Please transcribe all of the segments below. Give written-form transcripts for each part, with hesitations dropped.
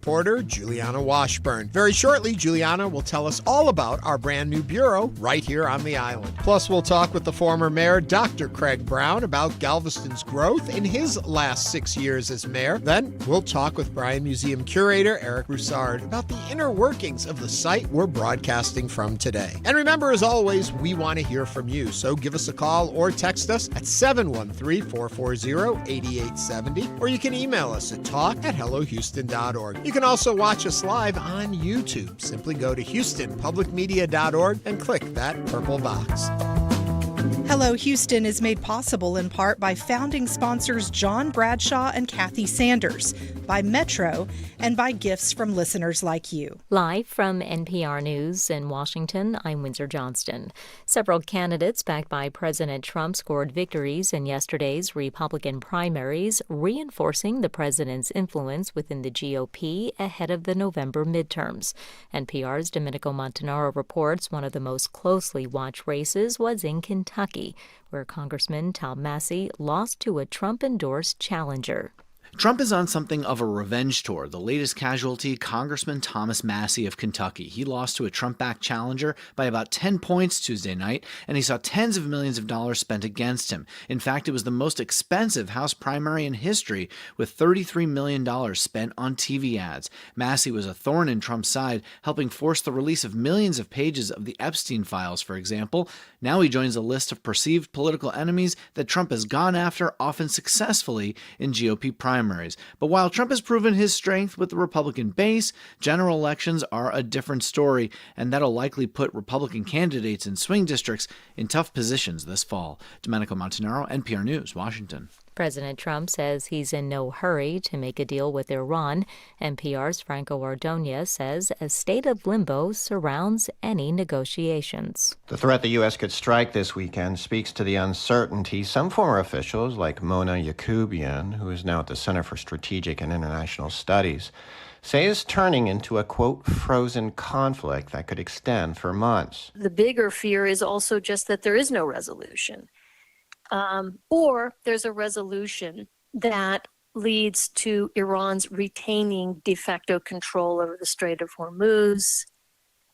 Reporter Julianna Washburn. Very shortly, Julianna will tell us all about our brand new bureau right here on the island. Plus, we'll talk with the former mayor, Dr. Craig Brown, about Galveston's growth in his last 6 years as mayor. Then, we'll talk with Bryan Museum curator Eric Broussard about the inner workings of the site we're broadcasting from today. And remember, as always, we want to hear from you, so give us a call or text us at 713-440-8870, or you can email us at talk@hellohouston.org. You can also watch us live on YouTube. Simply go to HoustonPublicMedia.org and click that purple box. Hello Houston is made possible in part by founding sponsors John Bradshaw and Kathy Sanders, by Metro, and by gifts from listeners like you. Live from NPR News in Washington, I'm Windsor Johnston. Several candidates backed by President Trump scored victories in yesterday's Republican primaries, reinforcing the president's influence within the GOP ahead of the November midterms. NPR's Domenico Montanaro reports one of the most closely watched races was in Kentucky, where Congressman Tom Massie lost to a Trump-endorsed challenger. Trump is on something of a revenge tour. The latest casualty, Congressman Thomas Massie of Kentucky. He lost to a Trump-backed challenger by about 10 points Tuesday night, and he saw tens of millions of dollars spent against him. In fact, it was the most expensive House primary in history, with $33 million spent on TV ads. Massie was a thorn in Trump's side, helping force the release of millions of pages of the Epstein files, for example. Now he joins a list of perceived political enemies that Trump has gone after, often successfully, in GOP primaries. But while Trump has proven his strength with the Republican base, general elections are a different story, and that'll likely put Republican candidates in swing districts in tough positions this fall. Domenico Montanaro, NPR News, Washington. President Trump says he's in no hurry to make a deal with Iran. NPR's Franco Ordonez says a state of limbo surrounds any negotiations. The threat the U.S. could strike this weekend speaks to the uncertainty some former officials, like Mona Yacoubian, who is now at the Center for Strategic and International Studies, say is turning into a, quote, frozen conflict that could extend for months. The bigger fear is also just that there is no resolution. Or there's a resolution that leads to Iran's retaining de facto control over the Strait of Hormuz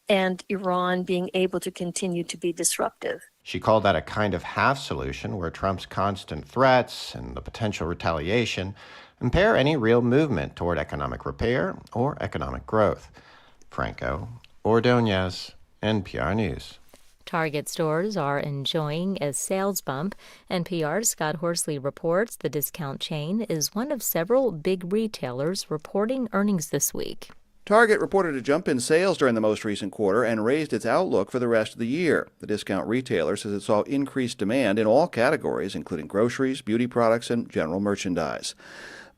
and Iran being able to continue to be disruptive. She called that a kind of half solution where Trump's constant threats and the potential retaliation impair any real movement toward economic repair or economic growth. Franco Ordonez, NPR News. Target stores are enjoying a sales bump. NPR's Scott Horsley reports the discount chain is one of several big retailers reporting earnings this week. Target reported a jump in sales during the most recent quarter and raised its outlook for the rest of the year. The discount retailer says it saw increased demand in all categories, including groceries, beauty products, and general merchandise.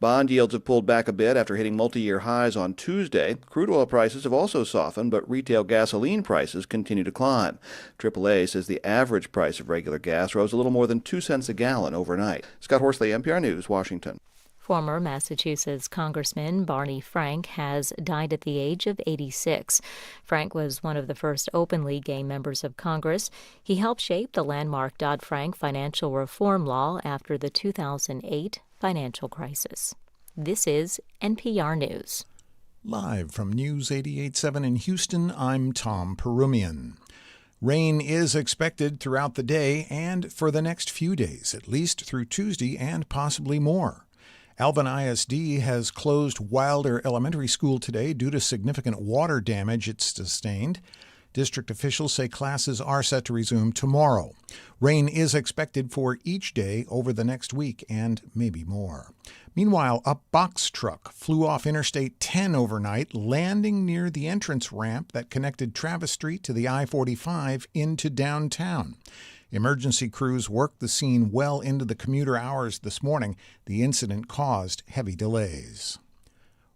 Bond yields have pulled back a bit after hitting multi-year highs on Tuesday. Crude oil prices have also softened, but retail gasoline prices continue to climb. AAA says the average price of regular gas rose a little more than 2 cents a gallon overnight. Scott Horsley, NPR News, Washington. Former Massachusetts Congressman Barney Frank has died at the age of 86. Frank was one of the first openly gay members of Congress. He helped shape the landmark Dodd-Frank financial reform law after the 2008 financial crisis. This is NPR News. Live from News 88.7 in Houston, I'm Tom Perumian. Rain is expected throughout the day and for the next few days, at least through Tuesday and possibly more. Alvin ISD has closed Wilder Elementary School today due to significant water damage it sustained. District officials say classes are set to resume tomorrow. Rain is expected for each day over the next week and maybe more. Meanwhile, a box truck flew off Interstate 10 overnight, landing near the entrance ramp that connected Travis Street to the I-45 into downtown. Emergency crews worked the scene well into the commuter hours this morning. The incident caused heavy delays.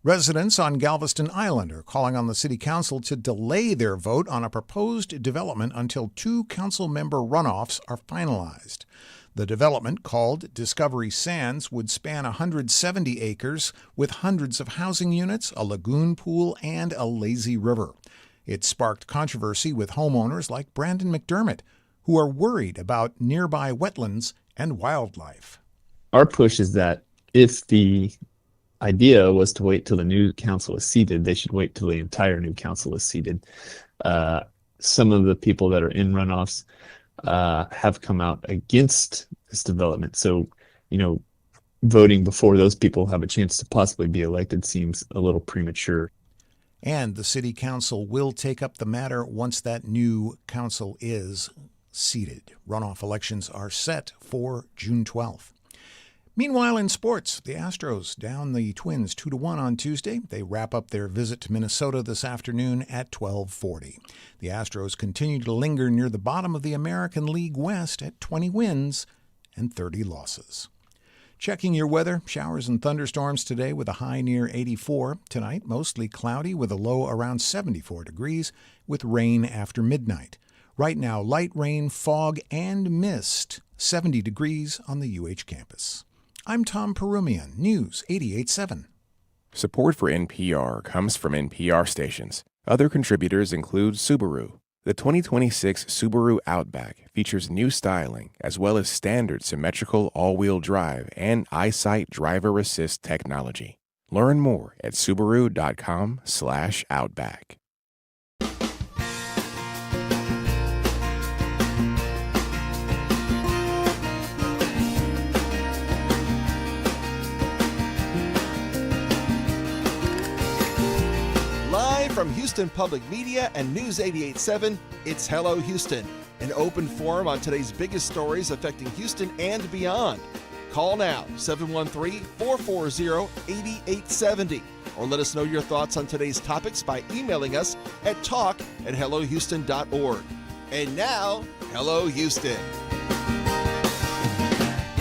Residents on Galveston Island are calling on the City Council to delay their vote on a proposed development until 2 council member runoffs are finalized. The development, called Discovery Sands, would span 170 acres with hundreds of housing units, a lagoon pool, and a lazy river. It sparked controversy with homeowners like Brandon McDermott, who are worried about nearby wetlands and wildlife. Our push is that if the idea was to wait till the new council is seated. They should wait till the entire new council is seated. Some of the people that are in runoffs have come out against this development. So, voting before those people have a chance to possibly be elected seems a little premature. And the city council will take up the matter once that new council is seated. Runoff elections are set for June 12th. Meanwhile, in sports, the Astros down the Twins 2-1 on Tuesday. They wrap up their visit to Minnesota this afternoon at 12:40. The Astros continue to linger near the bottom of the American League West at 20 wins and 30 losses. Checking your weather, showers and thunderstorms today with a high near 84. Tonight, mostly cloudy with a low around 74 degrees with rain after midnight. Right now, light rain, fog, and mist, 70 degrees on the UH campus. I'm Tom Perumian, News 88.7. Support for NPR comes from NPR stations. Other contributors include Subaru. The 2026 Subaru Outback features new styling as well as standard symmetrical all-wheel drive and EyeSight driver assist technology. Learn more at Subaru.com/Outback. From Houston Public Media and News 88.7, it's Hello Houston, an open forum on today's biggest stories affecting Houston and beyond. Call now, 713-440-8870, or let us know your thoughts on today's topics by emailing us at talk@hellohouston.org. And now, Hello Houston.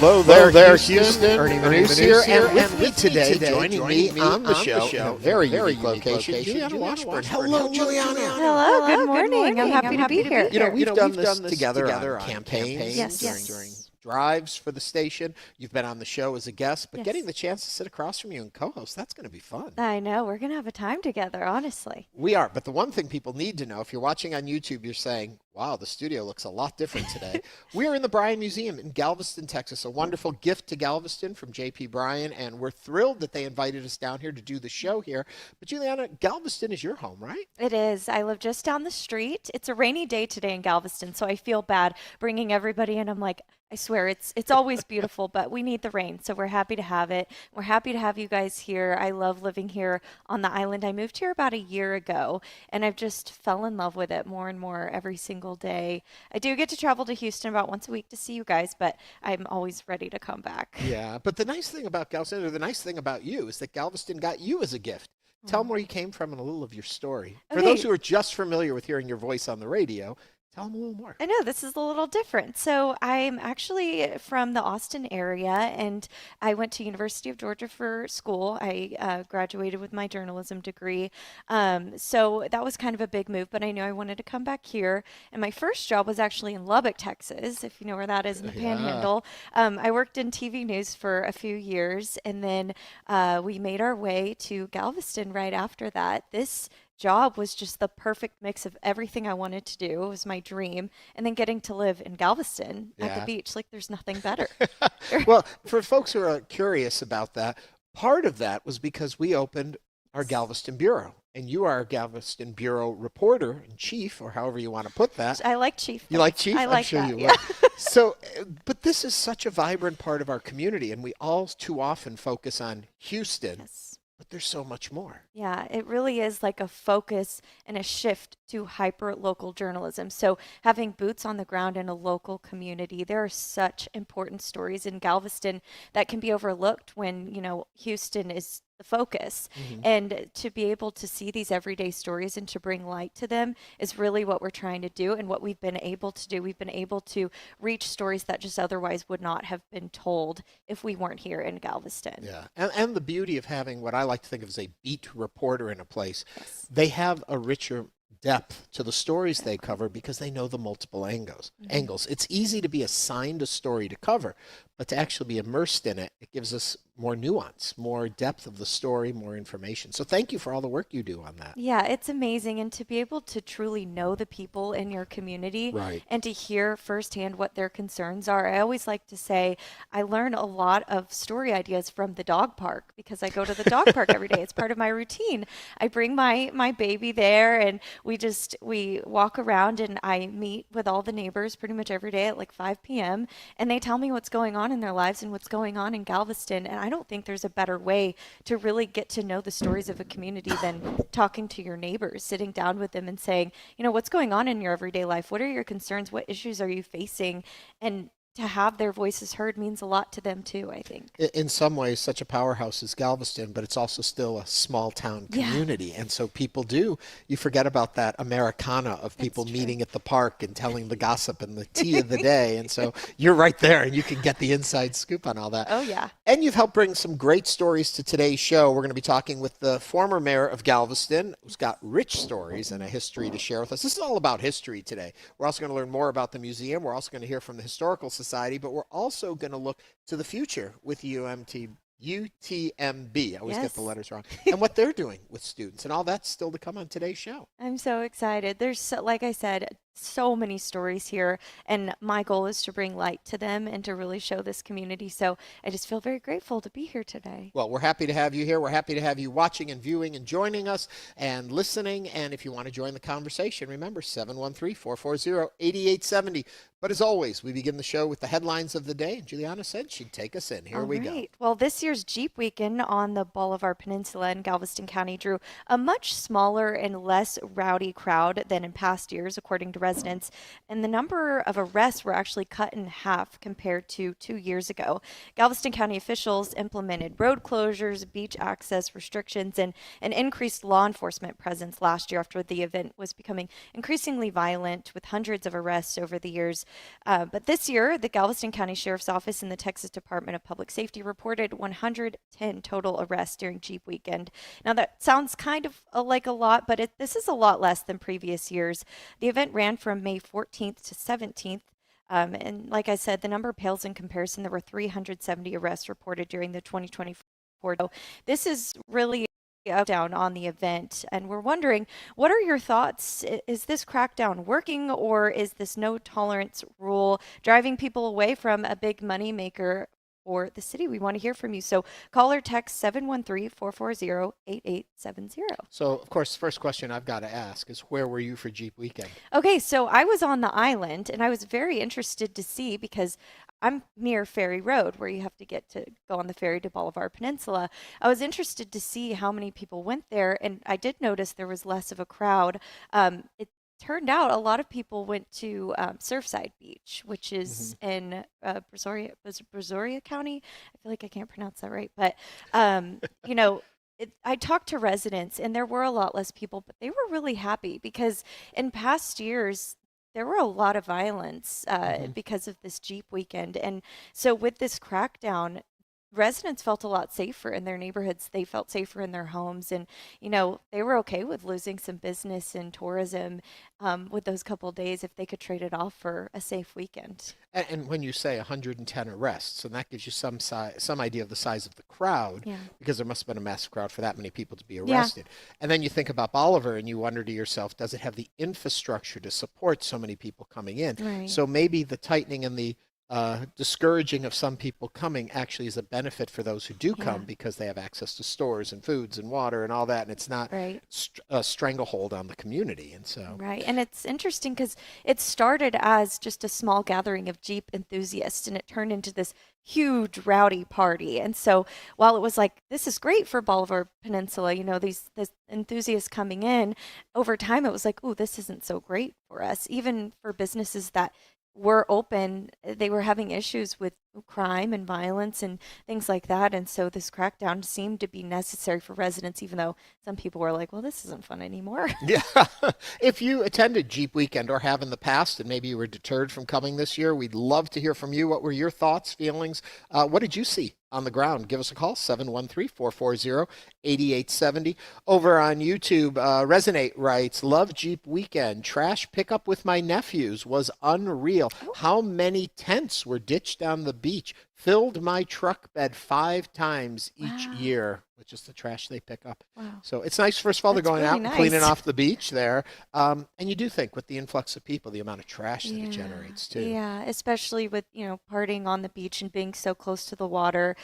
Hello there, Houston. Ernie Manouse here, and with me today, joining me on the show in a very unique location, Julianna Washburn. Hello, Julianna. Hello, good morning. I'm happy to be here. We've done this together on campaigns, Yes. during drives for the station. You've been on the show as a guest, but getting the chance to sit across from you and co-host, that's going to be fun. I know. We're going to have a time together, honestly. We are, but the one thing people need to know, if you're watching on YouTube, you're saying, wow, the studio looks a lot different today. We're in the Bryan Museum in Galveston, Texas, a wonderful gift to Galveston from J.P. Bryan, and we're thrilled that they invited us down here to do the show here. But Julianna, Galveston is your home, right? It is. I live just down the street. It's a rainy day today in Galveston, so I feel bad bringing everybody in. I'm like, I swear, it's always beautiful, but we need the rain, so we're happy to have it. We're happy to have you guys here. I love living here on the island. I moved here about a year ago, and I've just fell in love with it more and more every single day. I do get to travel to Houston about once a week to see you guys, but I'm always ready to come back. Yeah, but the nice thing about Galveston, or the nice thing about you, is that Galveston got you as a gift. Tell them where you came from and a little of your story. For those who are just familiar with hearing your voice on the radio, tell them a little more. I know, this is a little different. So I'm actually from the Austin area, and I went to University of Georgia for school. I graduated with my journalism degree. So that was kind of a big move, but I knew I wanted to come back here. And my first job was actually in Lubbock, Texas, if you know where that is in the Panhandle. I worked in TV news for a few years, and then we made our way to Galveston right after that. This job was just the perfect mix of everything I wanted to do. It was my dream. And then getting to live in Galveston at the beach, like there's nothing better. Well, for folks who are curious about that, part of that was because we opened our Galveston Bureau. And you are a Galveston Bureau reporter in chief, or however you want to put that. I like chief. You like chief? I like I'm sure that, you yeah. would. So, but this is such a vibrant part of our community, and we all too often focus on Houston. Yes. But there's so much more. Yeah, it really is like a focus and a shift to hyper-local journalism. So having boots on the ground in a local community, there are such important stories in Galveston that can be overlooked when, Houston is the focus. And to be able to see these everyday stories and to bring light to them is really what we're trying to do and what we've been able to do. We've been able to reach stories that just otherwise would not have been told if we weren't here in Galveston. Yeah, and the beauty of having what I like to think of as a beat reporter in a place, they have a richer depth to the stories they cover because they know the multiple angles. It's easy to be assigned a story to cover, but to actually be immersed in it, it gives us more nuance, more depth of the story, more information. So thank you for all the work you do on that. Yeah, it's amazing. And to be able to truly know the people in your community Right. and to hear firsthand what their concerns are. I always like to say I learn a lot of story ideas from the dog park because I go to the dog park every day. It's part of my routine. I bring my baby there and we walk around and I meet with all the neighbors pretty much every day at like 5 p.m. and they tell me what's going on in their lives and what's going on in Galveston. And I don't think there's a better way to really get to know the stories of a community than talking to your neighbors, sitting down with them and saying, what's going on in your everyday life? What are your concerns? What issues are you facing? And to have their voices heard means a lot to them too, I think. In some ways, such a powerhouse is Galveston, but it's also still a small town community. Yeah. And so you forget about that Americana of people meeting at the park and telling the gossip and the tea of the day. And so you're right there and you can get the inside scoop on all that. Oh, yeah. And you've helped bring some great stories to today's show. We're going to be talking with the former mayor of Galveston, who's got rich stories and a history to share with us. This is all about history today. We're also going to learn more about the museum. We're also going to hear from the Historical Society, but we're also going to look to the future with UTMB. I always get the letters wrong. And what they're doing with students. And all that's still to come on today's show. I'm so excited. There's, like I said, so many stories here. And my goal is to bring light to them and to really show this community. So I just feel very grateful to be here today. Well, we're happy to have you here. We're happy to have you watching and viewing and joining us and listening. And if you want to join the conversation, remember 713-440-8870. But as always, we begin the show with the headlines of the day. And Julianna said she'd take us in. Here we go. Well, this year's Jeep Weekend on the Bolivar Peninsula in Galveston County drew a much smaller and less rowdy crowd than in past years, according to residents. And the number of arrests were actually cut in half compared to 2 years ago. Galveston County officials implemented road closures, beach access restrictions, and an increased law enforcement presence last year after the event was becoming increasingly violent with hundreds of arrests over the years. But this year, the Galveston County Sheriff's Office and the Texas Department of Public Safety reported 110 total arrests during Jeep Weekend. Now, that sounds kind of like a lot, but this is a lot less than previous years. The event ran from May 14th to 17th. And like I said, the number pales in comparison. There were 370 arrests reported during the 2024. So this is really down on the event, and we're wondering, what are your thoughts? Is this crackdown working, or is this no tolerance rule driving people away from a big money maker for the city? We want to hear from you. So call or text 713-440-8870. So, of course, the first question I've got to ask is, where were you for Jeep Weekend? Okay, so I was on the island, and I was very interested to see, because I'm near Ferry Road, where you have to go on the ferry to Bolivar Peninsula. I was interested to see how many people went there, and I did notice there was less of a crowd. It turned out a lot of people went to Surfside Beach, which is in Brazoria County. I feel like I can't pronounce that right, but I talked to residents, and there were a lot less people, but they were really happy because in past years, there were a lot of violence because of this Jeep Weekend. And so with this crackdown, residents felt a lot safer in their neighborhoods. They felt safer in their homes. And, they were okay with losing some business and tourism with those couple of days if they could trade it off for a safe weekend. And when you say 110 arrests, and that gives you some idea of the size of the crowd, because there must have been a massive crowd for that many people to be arrested. Yeah. And then you think about Bolivar and you wonder to yourself, does it have the infrastructure to support so many people coming in? Right. So maybe the tightening and the discouraging of some people coming actually is a benefit for those who do come, because they have access to stores and foods and water and all that, and it's not a stranglehold on the community. And so and it's interesting because it started as just a small gathering of Jeep enthusiasts, and it turned into this huge rowdy party. And so while it was like, this is great for Bolivar Peninsula, these enthusiasts coming in, over time it was like, oh, this isn't so great for us. Even for businesses that were open, they were having issues with crime and violence and things like that. And so this crackdown seemed to be necessary for residents, even though some people were like, well, this isn't fun anymore. Yeah. If you attended Jeep Weekend or have in the past, and maybe you were deterred from coming this year, we'd love to hear from you. What were your thoughts, feelings? What did you see on the ground? Give us a call, 8870. Over on YouTube, Resonate writes, love Jeep weekend. Trash pickup with my nephews was unreal. How many tents were ditched on the beach? Filled my truck bed 5 times each year with just the trash they pick up. Wow. So it's nice, first of all, they're going really out and nice. cleaning off the beach there. And you do think with the influx of people, the amount of trash that it Yeah. generates too. Yeah, especially with, partying on the beach and being so close to the water.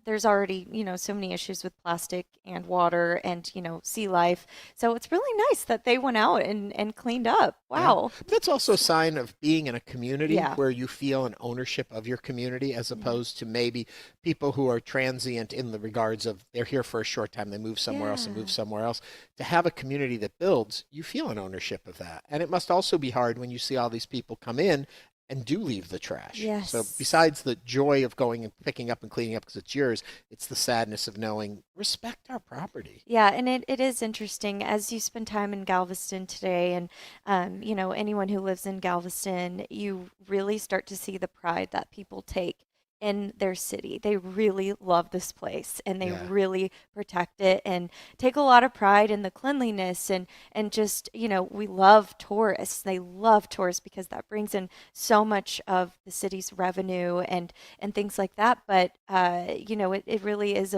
There's already, so many issues with plastic and water and, sea life. So it's really nice that they went out and cleaned up. Wow. Yeah. That's also a sign of being in a community Yeah. where you feel an ownership of your community as opposed to maybe people who are transient in the regards of they're here for a short time, they move somewhere else and move somewhere else. To have a community that builds, you feel an ownership of that. And it must also be hard when you see all these people come in and do leave the trash. Yes. So besides the joy of going and picking up and cleaning up because it's yours, it's the sadness of knowing respect our property. Yeah, and it is interesting as you spend time in Galveston today, and anyone who lives in Galveston, you really start to see the pride that people take in their city. They really love this place and they really protect it and take a lot of pride in the cleanliness and just, we love tourists. They love tourists because that brings in so much of the city's revenue and things like that. But it really is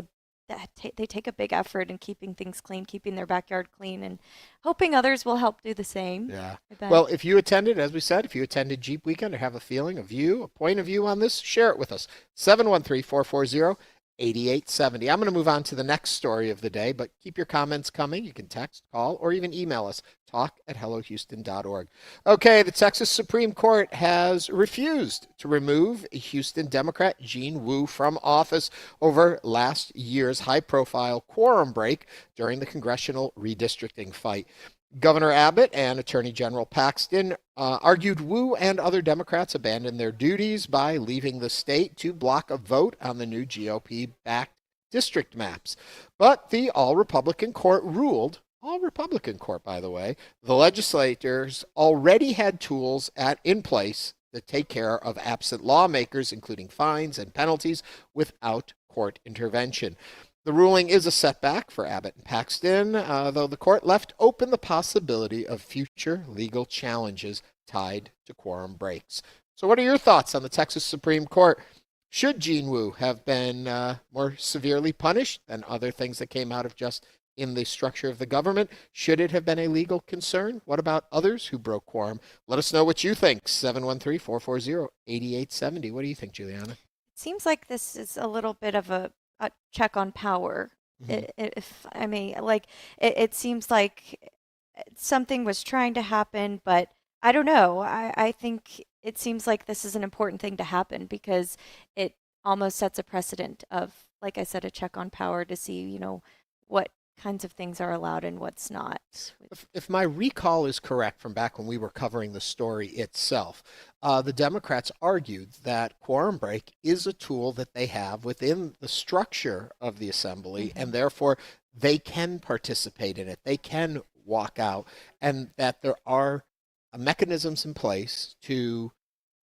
they take a big effort in keeping things clean, keeping their backyard clean, and hoping others will help do the same. Yeah. I bet. Well, if you attended, as we said, if you attended Jeep Weekend or have a feeling, a view, a point of view on this, share it with us. 713-440-8870. I'm going to move on to the next story of the day, but keep your comments coming. You can text, call, or even email us, talk@hellohouston.org. Okay, the Texas Supreme Court has refused to remove Houston Democrat Gene Wu from office over last year's high-profile quorum break during the congressional redistricting fight. Governor Abbott and Attorney General Paxton argued Wu and other Democrats abandoned their duties by leaving the state to block a vote on the new GOP-backed district maps. But the all-Republican court ruled, all-Republican court, by the way, the legislators already had tools in place to take care of absent lawmakers, including fines and penalties, without court intervention. The ruling is a setback for Abbott and Paxton, though the court left open the possibility of future legal challenges tied to quorum breaks. So what are your thoughts on the Texas Supreme Court? Should Gene Wu have been more severely punished than other things that came out of just in the structure of the government? Should it have been a legal concern? What about others who broke quorum? Let us know what you think. 713-440-8870. What do you think, Juliana? It seems like this is a little bit of a check on power. If I may, it seems like something was trying to happen, but I don't know. I think it seems like this is an important thing to happen because it almost sets a precedent of, like I said, a check on power to see, what kinds of things are allowed and what's not. If my recall is correct from back when we were covering the story itself, the Democrats argued that quorum break is a tool that they have within the structure of the assembly, and therefore they can participate in it. They can walk out, and that there are mechanisms in place to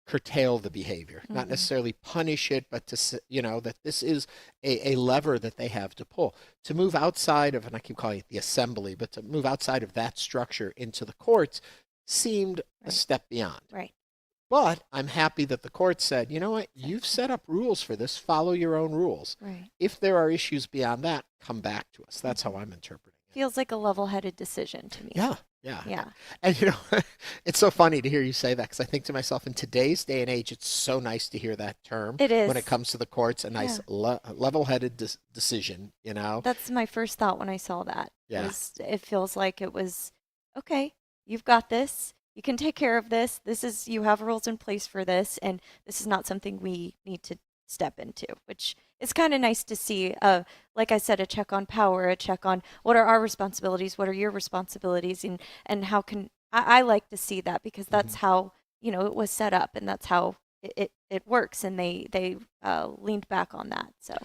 curtail the behavior, not necessarily punish it, but to, that this is a lever that they have to pull. To move outside of, and I keep calling it the assembly, but to move outside of that structure into the courts seemed a step beyond. Right. But I'm happy that the court said, you know what, you've set up rules for this, follow your own rules. Right. If there are issues beyond that, come back to us. That's how I'm interpreting it. Feels like a level-headed decision to me. Yeah. And it's so funny to hear you say that because I think to myself, in today's day and age, it's so nice to hear that term. It is. When it comes to the courts, a nice level-headed decision, That's my first thought when I saw that. Yeah. It feels like it was, okay, you've got this. You can take care of this. You have rules in place for this, and this is not something we need to step into, which is kind of nice to see. Like I said, a check on power, a check on what are our responsibilities, what are your responsibilities, and how can I like to see that because that's how it was set up, and that's how it works, and they leaned back on that. So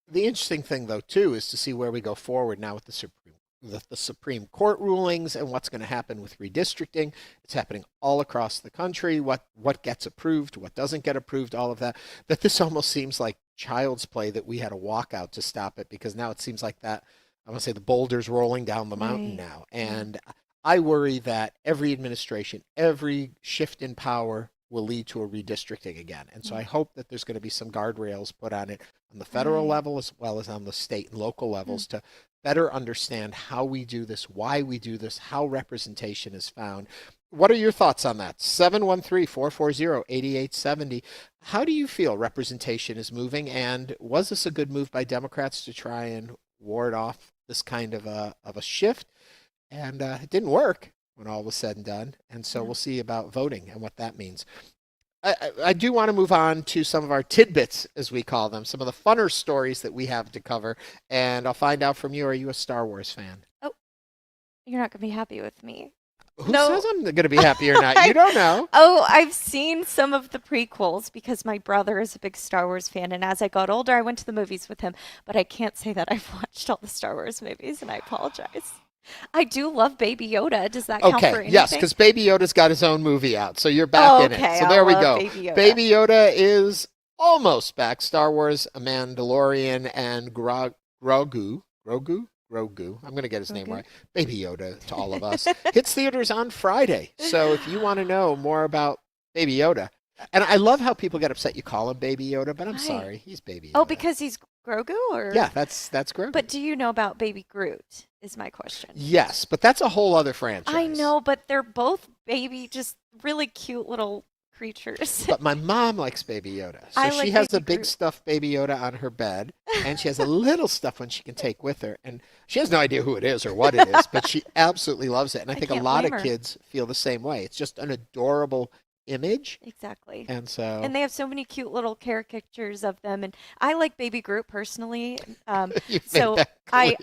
the interesting thing, though, too, is to see where we go forward now with the Supreme Court rulings and what's going to happen with redistricting. It's happening all across the country. What gets approved, what doesn't get approved, all of that. That this almost seems like child's play that we had a walkout to stop it because now it seems like that I want to say the boulders rolling down the mountain now. And I worry that every administration, every shift in power will lead to a redistricting again. And so I hope that there's going to be some guardrails put on it on the federal level as well as on the state and local levels to better understand how we do this, why we do this, how representation is found. What are your thoughts on that? 713-440-8870. How do you feel representation is moving? And was this a good move by Democrats to try and ward off this kind of a shift? And it didn't work when all was said and done. And so we'll see about voting and what that means. I do want to move on to some of our tidbits, as we call them, some of the funner stories that we have to cover. And I'll find out from you, are you a Star Wars fan? Oh, you're not going to be happy with me. Who says I'm going to be happy or not? You don't know. Oh, I've seen some of the prequels because my brother is a big Star Wars fan. And as I got older, I went to the movies with him. But I can't say that I've watched all the Star Wars movies, and I apologize. I do love Baby Yoda. Does that count for anything? Yes, because Baby Yoda's got his own movie out, so you're back in it. So there we go. Baby Yoda is almost back. Star Wars, A Mandalorian, and Grogu. I'm going to get his name right. Baby Yoda to all of us. Hits theaters on Friday. So if you want to know more about Baby Yoda, and I love how people get upset you call him Baby Yoda, but I'm sorry, he's Baby Yoda. Oh, because he's Grogu? Or? Yeah, that's Grogu. But do you know about Baby Groot is my question. Yes, but that's a whole other franchise. I know, but they're both just really cute little creatures. But my mom likes Baby Yoda. So she has a big stuffed Baby Yoda on her bed, and she has a little stuffed one she can take with her. And she has no idea who it is or what it is, but she absolutely loves it. And I think a lot of kids feel the same way. It's just an adorable image. Exactly. And they have so many cute little caricatures of them, and I like Baby Groot personally. So I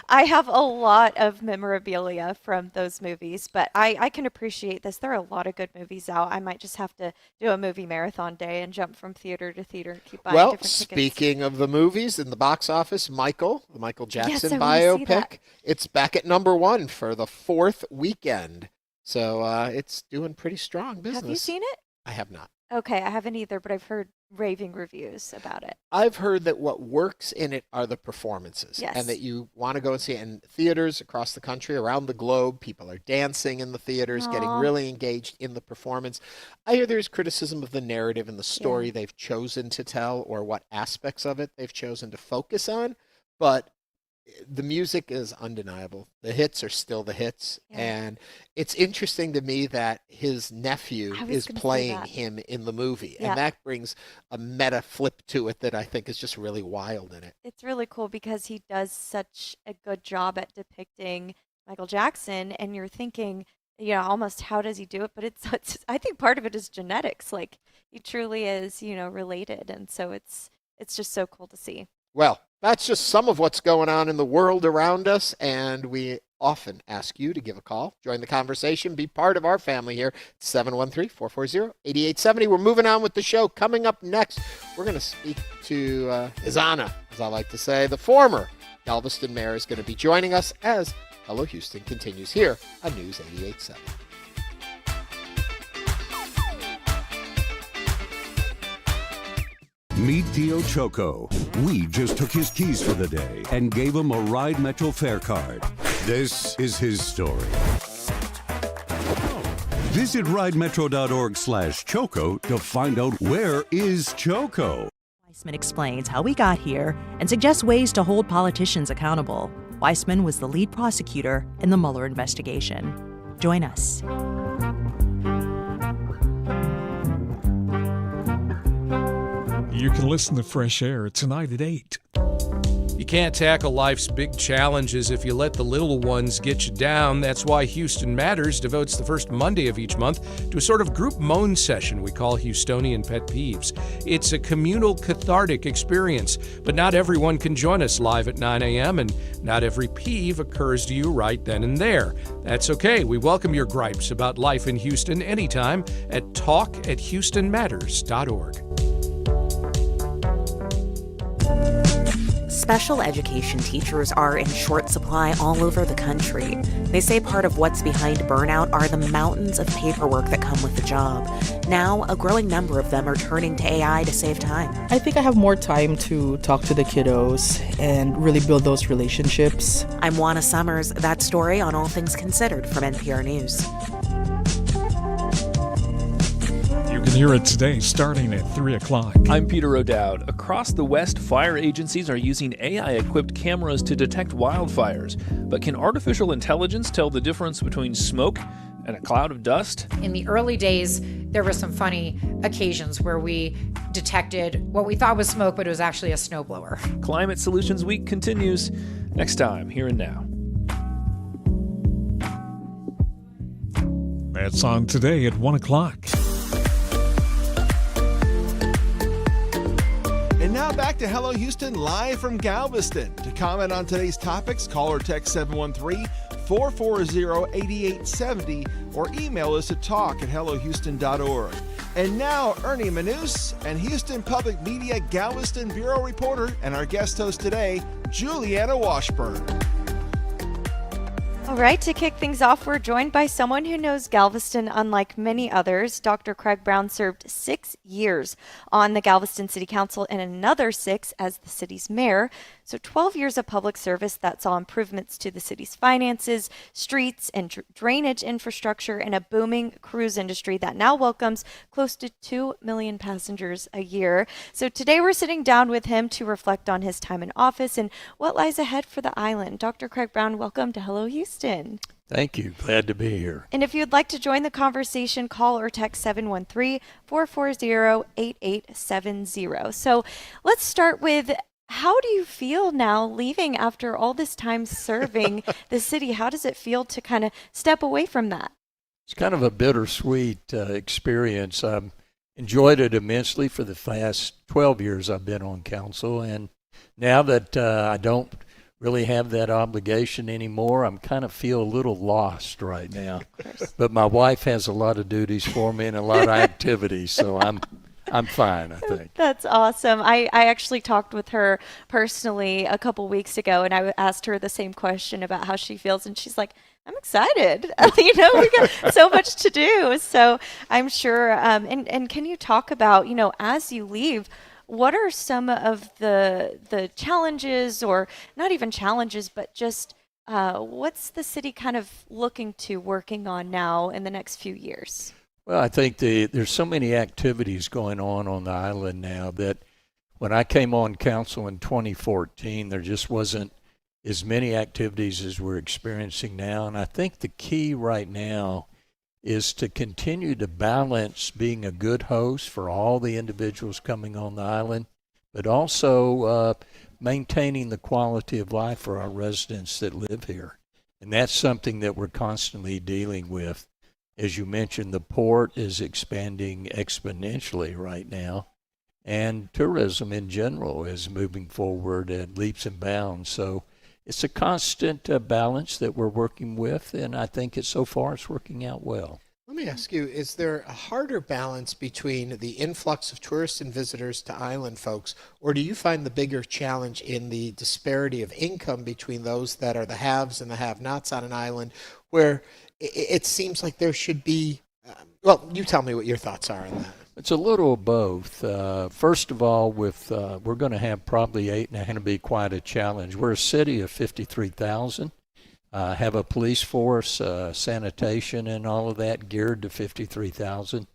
have a lot of memorabilia from those movies, but I can appreciate this. There are a lot of good movies out. I might just have to do a movie marathon day and jump from theater to theater and keep buying different tickets. Speaking of the movies in the box office, the Michael Jackson biopic, it's back at #1 for the 4th weekend. So it's doing pretty strong business. Have you seen it? I have not. Okay, I haven't either, but I've heard raving reviews about it. I've heard that what works in it are the performances. Yes. And that you want to go and see it in theaters across the country, around the globe. People are dancing in the theaters, getting really engaged in the performance. I hear there's criticism of the narrative and the story they've chosen to tell, or what aspects of it they've chosen to focus on. But the music is undeniable. The hits are still the hits. And it's interesting to me that his nephew is playing him in the movie. And that brings a meta flip to it that I think is just really wild in it. It's really cool because he does such a good job at depicting Michael Jackson, and you're thinking, almost how does he do it? But it's I think part of it is genetics. Like, he truly is, related. And so it's just so cool to see. Well, that's just some of what's going on in the world around us, and we often ask you to give a call, join the conversation, be part of our family here, 713-440-8870. We're moving on with the show. Coming up next, we're going to speak to Izana, as I like to say. The former Galveston mayor is going to be joining us as Hello Houston continues here on News 88.7. Meet Tio Choco. We just took his keys for the day and gave him a Ride Metro fare card. This is his story. Visit ridemetro.org/Choco to find out where is Choco. Weissman explains how we got here and suggests ways to hold politicians accountable. Weissman was the lead prosecutor in the Mueller investigation. Join us. You can listen to Fresh Air tonight at 8. You can't tackle life's big challenges if you let the little ones get you down. That's why Houston Matters devotes the first Monday of each month to a sort of group moan session we call Houstonian Pet Peeves. It's a communal, cathartic experience, but not everyone can join us live at 9 a.m., and not every peeve occurs to you right then and there. That's okay. We welcome your gripes about life in Houston anytime at talk@houstonmatters.org. Special education teachers are in short supply all over the country. They say part of what's behind burnout are the mountains of paperwork that come with the job. Now, a growing number of them are turning to AI to save time. I think I have more time to talk to the kiddos and really build those relationships. I'm Juana Summers. That story on All Things Considered from NPR News. You can hear it today starting at 3 o'clock. I'm Peter O'Dowd. Across the West, fire agencies are using AI-equipped cameras to detect wildfires. But can artificial intelligence tell the difference between smoke and a cloud of dust? In the early days, there were some funny occasions where we detected what we thought was smoke, but it was actually a snowblower. Climate Solutions Week continues next time, here and now. That's on today at 1 o'clock. And now back to Hello Houston, live from Galveston. To comment on today's topics, call or text 713-440-8870 or email us at talk@hellohouston.org. And now, Ernie Manouse and Houston Public Media Galveston Bureau reporter and our guest host today, Julianna Washburn. All right, to kick things off, we're joined by someone who knows Galveston unlike many others. Dr. Craig Brown served 6 years on the Galveston City Council and another 6 as the city's mayor. So 12 years of public service that saw improvements to the city's finances, streets, and drainage infrastructure, and a booming cruise industry that now welcomes close to 2 million passengers a year. So today we're sitting down with him to reflect on his time in office and what lies ahead for the island. Dr. Craig Brown, welcome to Hello Houston. Thank you. Glad to be here. And if you'd like to join the conversation, call or text 713-440-8870. So let's start with, how do you feel now leaving after all this time serving the city? How does it feel to kind of step away from that? It's kind of a bittersweet experience. I've enjoyed it immensely for the past 12 years I've been on council. And now that I don't really have that obligation anymore, I'm kind of feel a little lost right now. But my wife has a lot of duties for me and a lot of activities, so I'm fine, I think. That's awesome. I actually talked with her personally a couple weeks ago, and I asked her the same question about how she feels, and she's like, I'm excited. We got so much to do. So I'm sure, and can you talk about, as you leave, what are some of the challenges, or not even challenges, but just what's the city kind of working on now in the next few years? Well, I think there's so many activities going on the island now that when I came on council in 2014, there just wasn't as many activities as we're experiencing now. And I think the key right now is to continue to balance being a good host for all the individuals coming on the island, but also maintaining the quality of life for our residents that live here. And that's something that we're constantly dealing with. As you mentioned, the port is expanding exponentially right now, and tourism in general is moving forward at leaps and bounds. So it's a constant balance that we're working with, and I think so far it's working out well. Let me ask you, is there a harder balance between the influx of tourists and visitors to island folks, or do you find the bigger challenge in the disparity of income between those that are the haves and the have-nots on an island, where it seems like there should be, well, you tell me what your thoughts are on that. It's a little of both. First of all, we're going to have probably 8.5 to be quite a challenge. We're a city of 53,000. Have a police force, sanitation, and all of that geared to 53,000.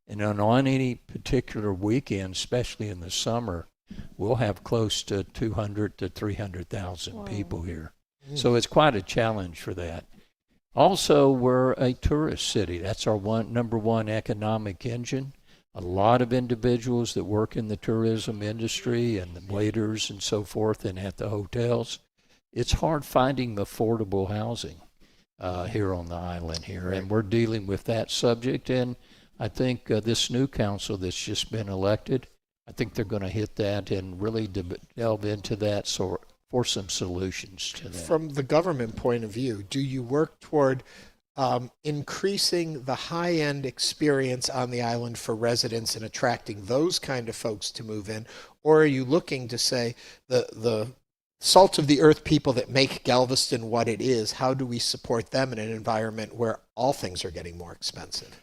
And on any particular weekend, especially in the summer, we'll have close to 200 to 300,000 people here. So it's quite a challenge for that. Also, we're a tourist city. That's our number one economic engine. A lot of individuals that work in the tourism industry and the waiters and so forth and at the hotels. It's hard finding affordable housing here on the island here, and we're dealing with that subject. And I think this new council that's just been elected, I think they're going to hit that and really delve into that for some solutions to that. From the government point of view, do you work toward increasing the high-end experience on the island for residents and attracting those kind of folks to move in, or are you looking to say the salt of the earth people that make Galveston what it is, how do we support them in an environment where all things are getting more expensive?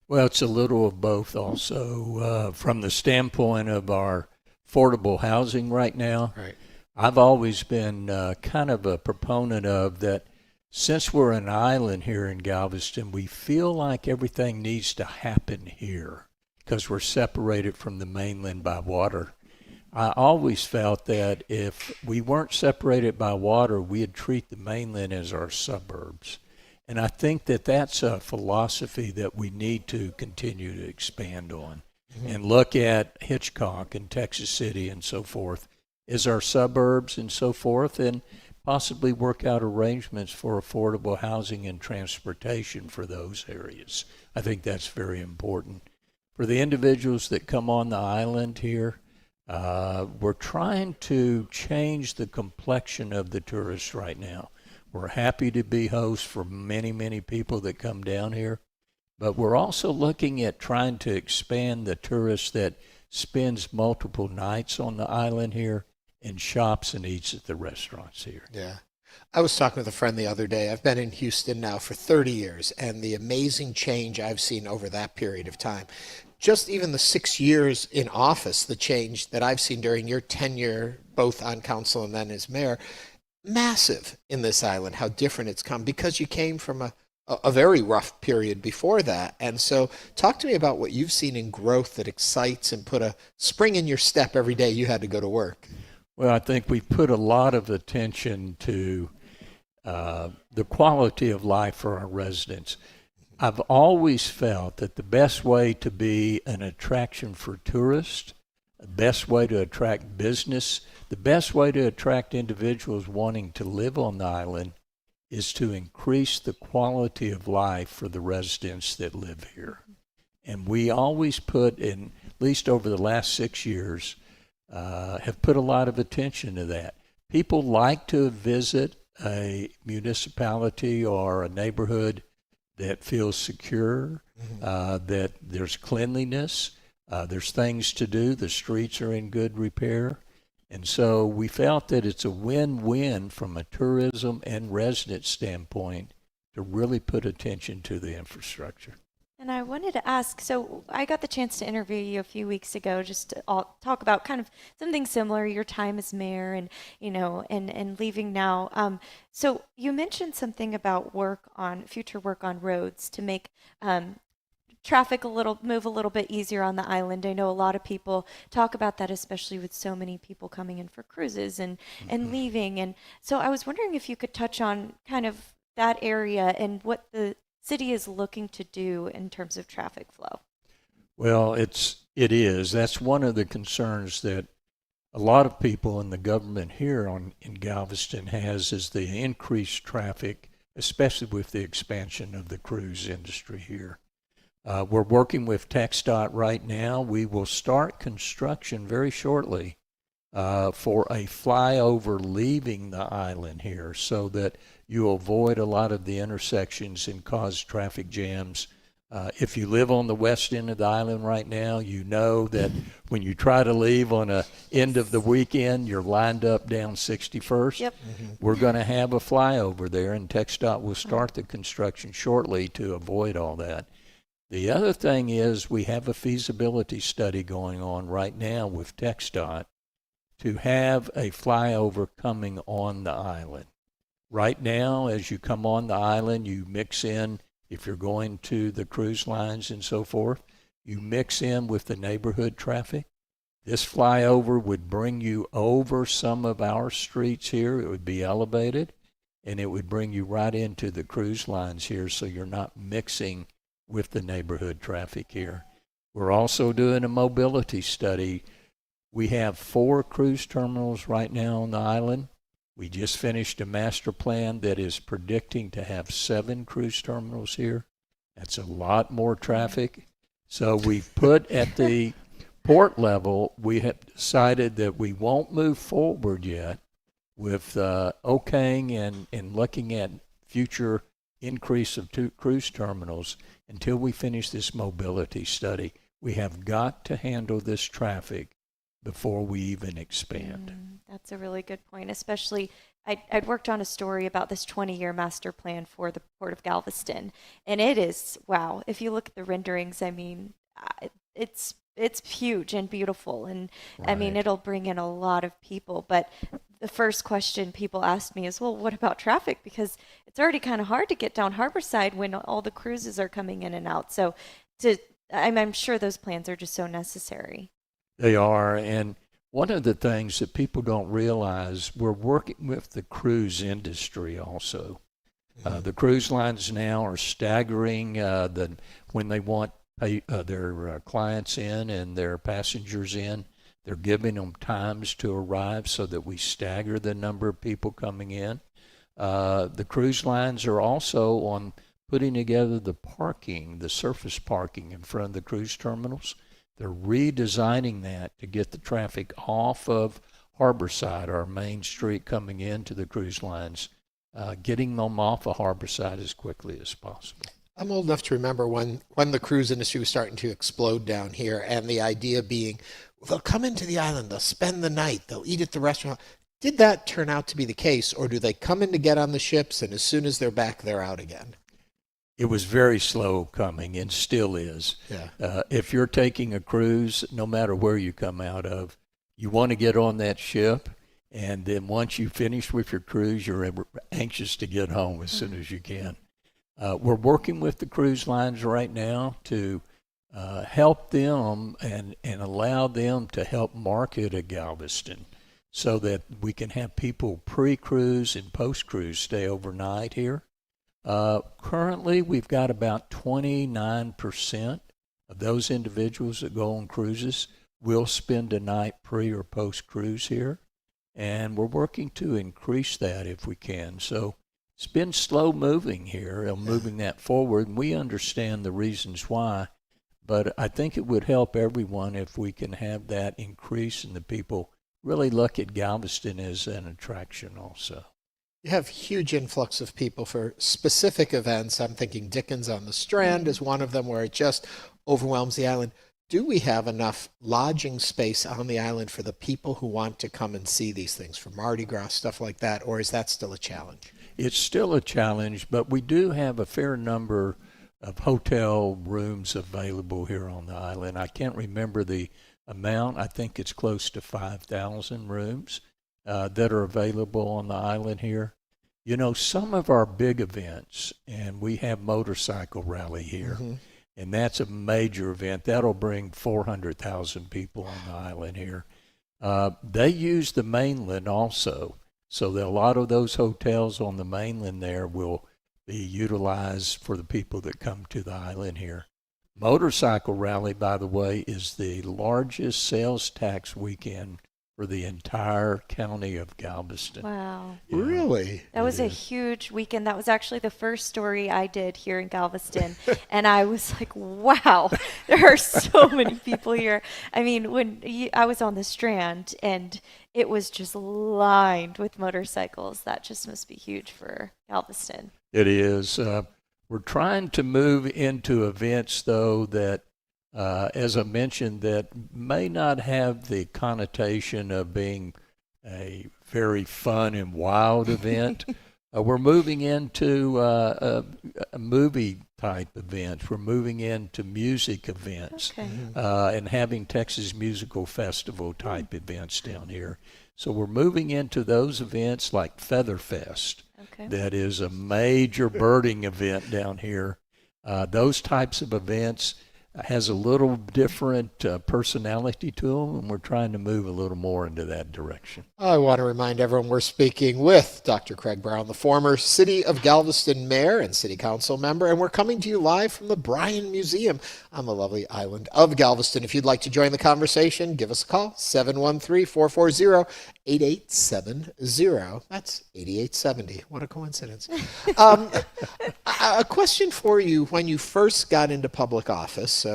Well, it's a little of both also. From the standpoint of our affordable housing right now, right. I've always been kind of a proponent of that. Since we're an island here in Galveston, we feel like everything needs to happen here because we're separated from the mainland by water. I always felt that if we weren't separated by water, we'd treat the mainland as our suburbs. And I think that that's a philosophy that we need to continue to expand on and look at Hitchcock and Texas City and so forth as our suburbs and so forth, and possibly work out arrangements for affordable housing and transportation for those areas. I think that's very important. For the individuals that come on the island here, we're trying to change the complexion of the tourists right now. We're happy to be hosts for many, many people that come down here, but we're also looking at trying to expand the tourist that spends multiple nights on the island here and shops and eats at the restaurants here. Yeah. I was talking with a friend the other day. I've been in Houston now for 30 years, and the amazing change I've seen over that period of time. Just even the 6 years in office, the change that I've seen during your tenure, both on council and then as mayor, massive in this island, how different it's come, because you came from a very rough period before that. And so talk to me about what you've seen in growth that excites and put a spring in your step every day you had to go to work. Well, I think we've put a lot of attention to the quality of life for our residents. I've always felt that the best way to be an attraction for tourists, the best way to attract business, the best way to attract individuals wanting to live on the island is to increase the quality of life for the residents that live here. And we always put, in at least over the last 6 years, have put a lot of attention to that. People like to visit a municipality or a neighborhood that feels secure, that there's cleanliness, there's things to do, the streets are in good repair. And so we felt that it's a win-win from a tourism and resident standpoint to really put attention to the infrastructure. And I wanted to ask, so I got the chance to interview you a few weeks ago just to talk about kind of something similar, your time as mayor and, you know, and leaving now. So you mentioned something about future work on roads to make traffic move a little bit easier on the island. I know a lot of people talk about that, especially with so many people coming in for cruises and leaving. And so I was wondering if you could touch on kind of that area and what the city is looking to do in terms of traffic flow. Well, it is. That's one of the concerns that a lot of people in the government here in Galveston has, is the increased traffic, especially with the expansion of the cruise industry here. We're working with TxDOT right now. We will start construction very shortly for a flyover leaving the island here so that you avoid a lot of the intersections and cause traffic jams. If you live on the west end of the island right now, you know that when you try to leave on a end of the weekend, you're lined up down 61st. Yep. We're going to have a flyover there, and TxDOT will start the construction shortly to avoid all that. The other thing is we have a feasibility study going on right now with TxDOT to have a flyover coming on the island. Right now, as you come on the island, you mix in, if you're going to the cruise lines and so forth, you mix in with the neighborhood traffic. This flyover would bring you over some of our streets here. It would be elevated, and it would bring you right into the cruise lines here, so you're not mixing with the neighborhood traffic here. We're also doing a mobility study. We have 4 cruise terminals right now on the island. We just finished a master plan that is predicting to have 7 cruise terminals here. That's a lot more traffic. So we've put at the port level, we have decided that we won't move forward yet with okaying and looking at future increase of 2 cruise terminals until we finish this mobility study. We have got to handle this traffic before we even expand. That's a really good point, especially I'd worked on a story about this 20-year master plan for the Port of Galveston, and it is, wow, if you look at the renderings, I mean, it's huge and beautiful, and I mean, it'll bring in a lot of people, but the first question people asked me is, well, what about traffic? Because it's already kind of hard to get down Harborside when all the cruises are coming in and out. So I'm sure those plans are just so necessary. They are, and one of the things that people don't realize, we're working with the cruise industry also. The cruise lines now are staggering when they want their clients in and their passengers in. They're giving them times to arrive so that we stagger the number of people coming in. The cruise lines are also on putting together the parking, the surface parking in front of the cruise terminals. They're redesigning that to get the traffic off of Harborside, our main street coming into the cruise lines, getting them off of Harborside as quickly as possible. I'm old enough to remember when the cruise industry was starting to explode down here, and the idea being, they'll come into the island, they'll spend the night, they'll eat at the restaurant. Did that turn out to be the case, or do they come in to get on the ships, and as soon as they're back, they're out again? It was very slow coming and still is. Yeah. If you're taking a cruise, no matter where you come out of, you want to get on that ship, and then once you finish with your cruise, you're anxious to get home as soon as you can. We're working with the cruise lines right now to help them and allow them to help market a Galveston so that we can have people pre-cruise and post-cruise stay overnight here. Currently, we've got about 29% of those individuals that go on cruises will spend a night pre or post-cruise here, and we're working to increase that if we can. So it's been slow moving here, and moving that forward, and we understand the reasons why, but I think it would help everyone if we can have that increase and the people really look at Galveston as an attraction also. You have huge influx of people for specific events. I'm thinking Dickens on the Strand is one of them where it just overwhelms the island. Do we have enough lodging space on the island for the people who want to come and see these things, for Mardi Gras, stuff like that, or is that still a challenge? It's still a challenge, but we do have a fair number of hotel rooms available here on the island. I can't remember the amount. I think it's close to 5,000 rooms that are available on the island here. You know, some of our big events, and we have motorcycle rally here, and that's a major event. That'll bring 400,000 people on the island here. They use the mainland also, so that a lot of those hotels on the mainland there will be utilized for the people that come to the island here. Motorcycle rally, by the way, is the largest sales tax weekend for the entire county of Galveston. Wow. Yeah. Really? That was a huge weekend. That was actually the first story I did here in Galveston. And I was like, wow, there are so many people here. I mean, I was on the Strand and it was just lined with motorcycles. That just must be huge for Galveston. It is. We're trying to move into events, though, that as I mentioned, that may not have the connotation of being a very fun and wild event. We're moving into a movie-type events. We're moving into music events and having Texas Musical Festival-type events down here. So we're moving into those events like Feather Fest. That is a major birding event down here. Those types of events has a little different personality to them, and we're trying to move a little more into that direction. I want to remind everyone we're speaking with Dr. Craig Brown, the former City of Galveston Mayor and City Council member, and we're coming to you live from the Bryan Museum on the lovely island of Galveston. If you'd like to join the conversation, give us a call, 713-440-8870. That's 8870. What a coincidence. A question for you. When you first got into public office, so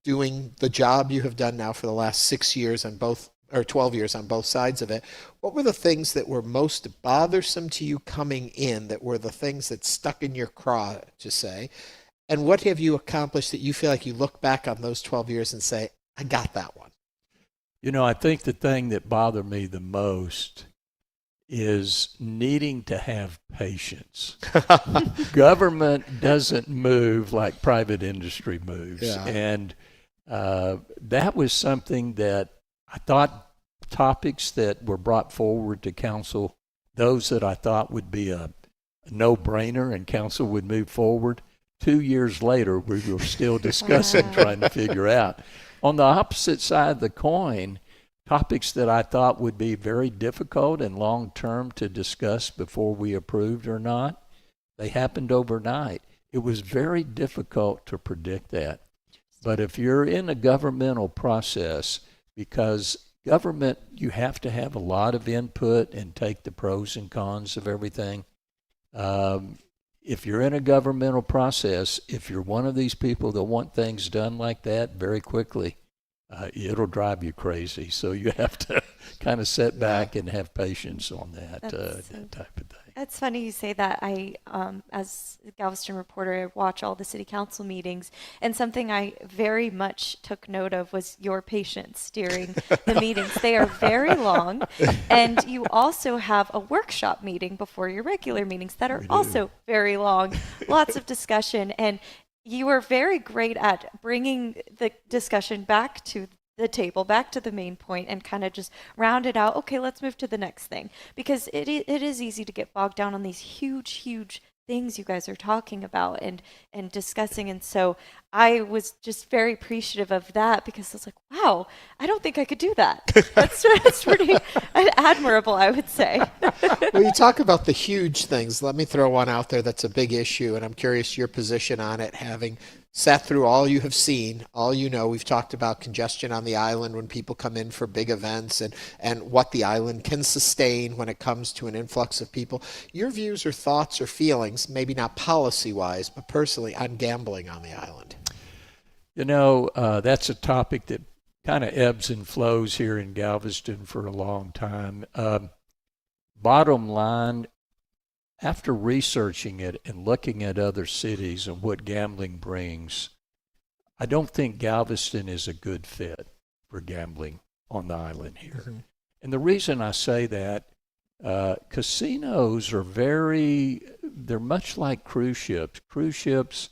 doing the job you have done now for the last 6 years on both, or 12 years on both sides of it, what were the things that were most bothersome to you coming in, that were the things that stuck in your craw, to say? And what have you accomplished that you feel like you look back on those 12 years and say, I got that one? I think the thing that bothered me the most is needing to have patience. Government doesn't move like private industry moves. Yeah. And that was something that I thought topics that were brought forward to council, those that I thought would be a no-brainer and council would move forward. 2 years later, we were still discussing, trying to figure out. On the opposite side of the coin, topics that I thought would be very difficult and long-term to discuss before we approved or not, they happened overnight. It was very difficult to predict that. But if you're in a governmental process, because government, you have to have a lot of input and take the pros and cons of everything. If you're in a governmental process, if you're one of these people that want things done like that very quickly, it'll drive you crazy. So you have to kind of sit back and have patience on that type of thing. That's funny you say that. I, as a Galveston reporter, I watch all the city council meetings, and something I very much took note of was your patience during the meetings. They are very long, and you also have a workshop meeting before your regular meetings that are also very long, lots of discussion, and you are very great at bringing the discussion back to the table, back to the main point, and kind of just round it out. Okay, let's move to the next thing, because it is easy to get bogged down on these huge things you guys are talking about and discussing. And so I was just very appreciative of that, because I was like, wow, I don't think I could do that. That's pretty admirable, I would say. Well, you talk about the huge things. Let me throw one out there that's a big issue, and I'm curious your position on it, having sat through all you have seen, all you know. We've talked about congestion on the island when people come in for big events and what the island can sustain when it comes to an influx of people. Your views or thoughts or feelings, maybe not policy-wise, but personally, on gambling on the island? That's a topic that kind of ebbs and flows here in Galveston for a long time. Bottom line, after researching it and looking at other cities and what gambling brings, I don't think Galveston is a good fit for gambling on the island here. Mm-hmm. And the reason I say that, casinos are they're much like cruise ships. Cruise ships,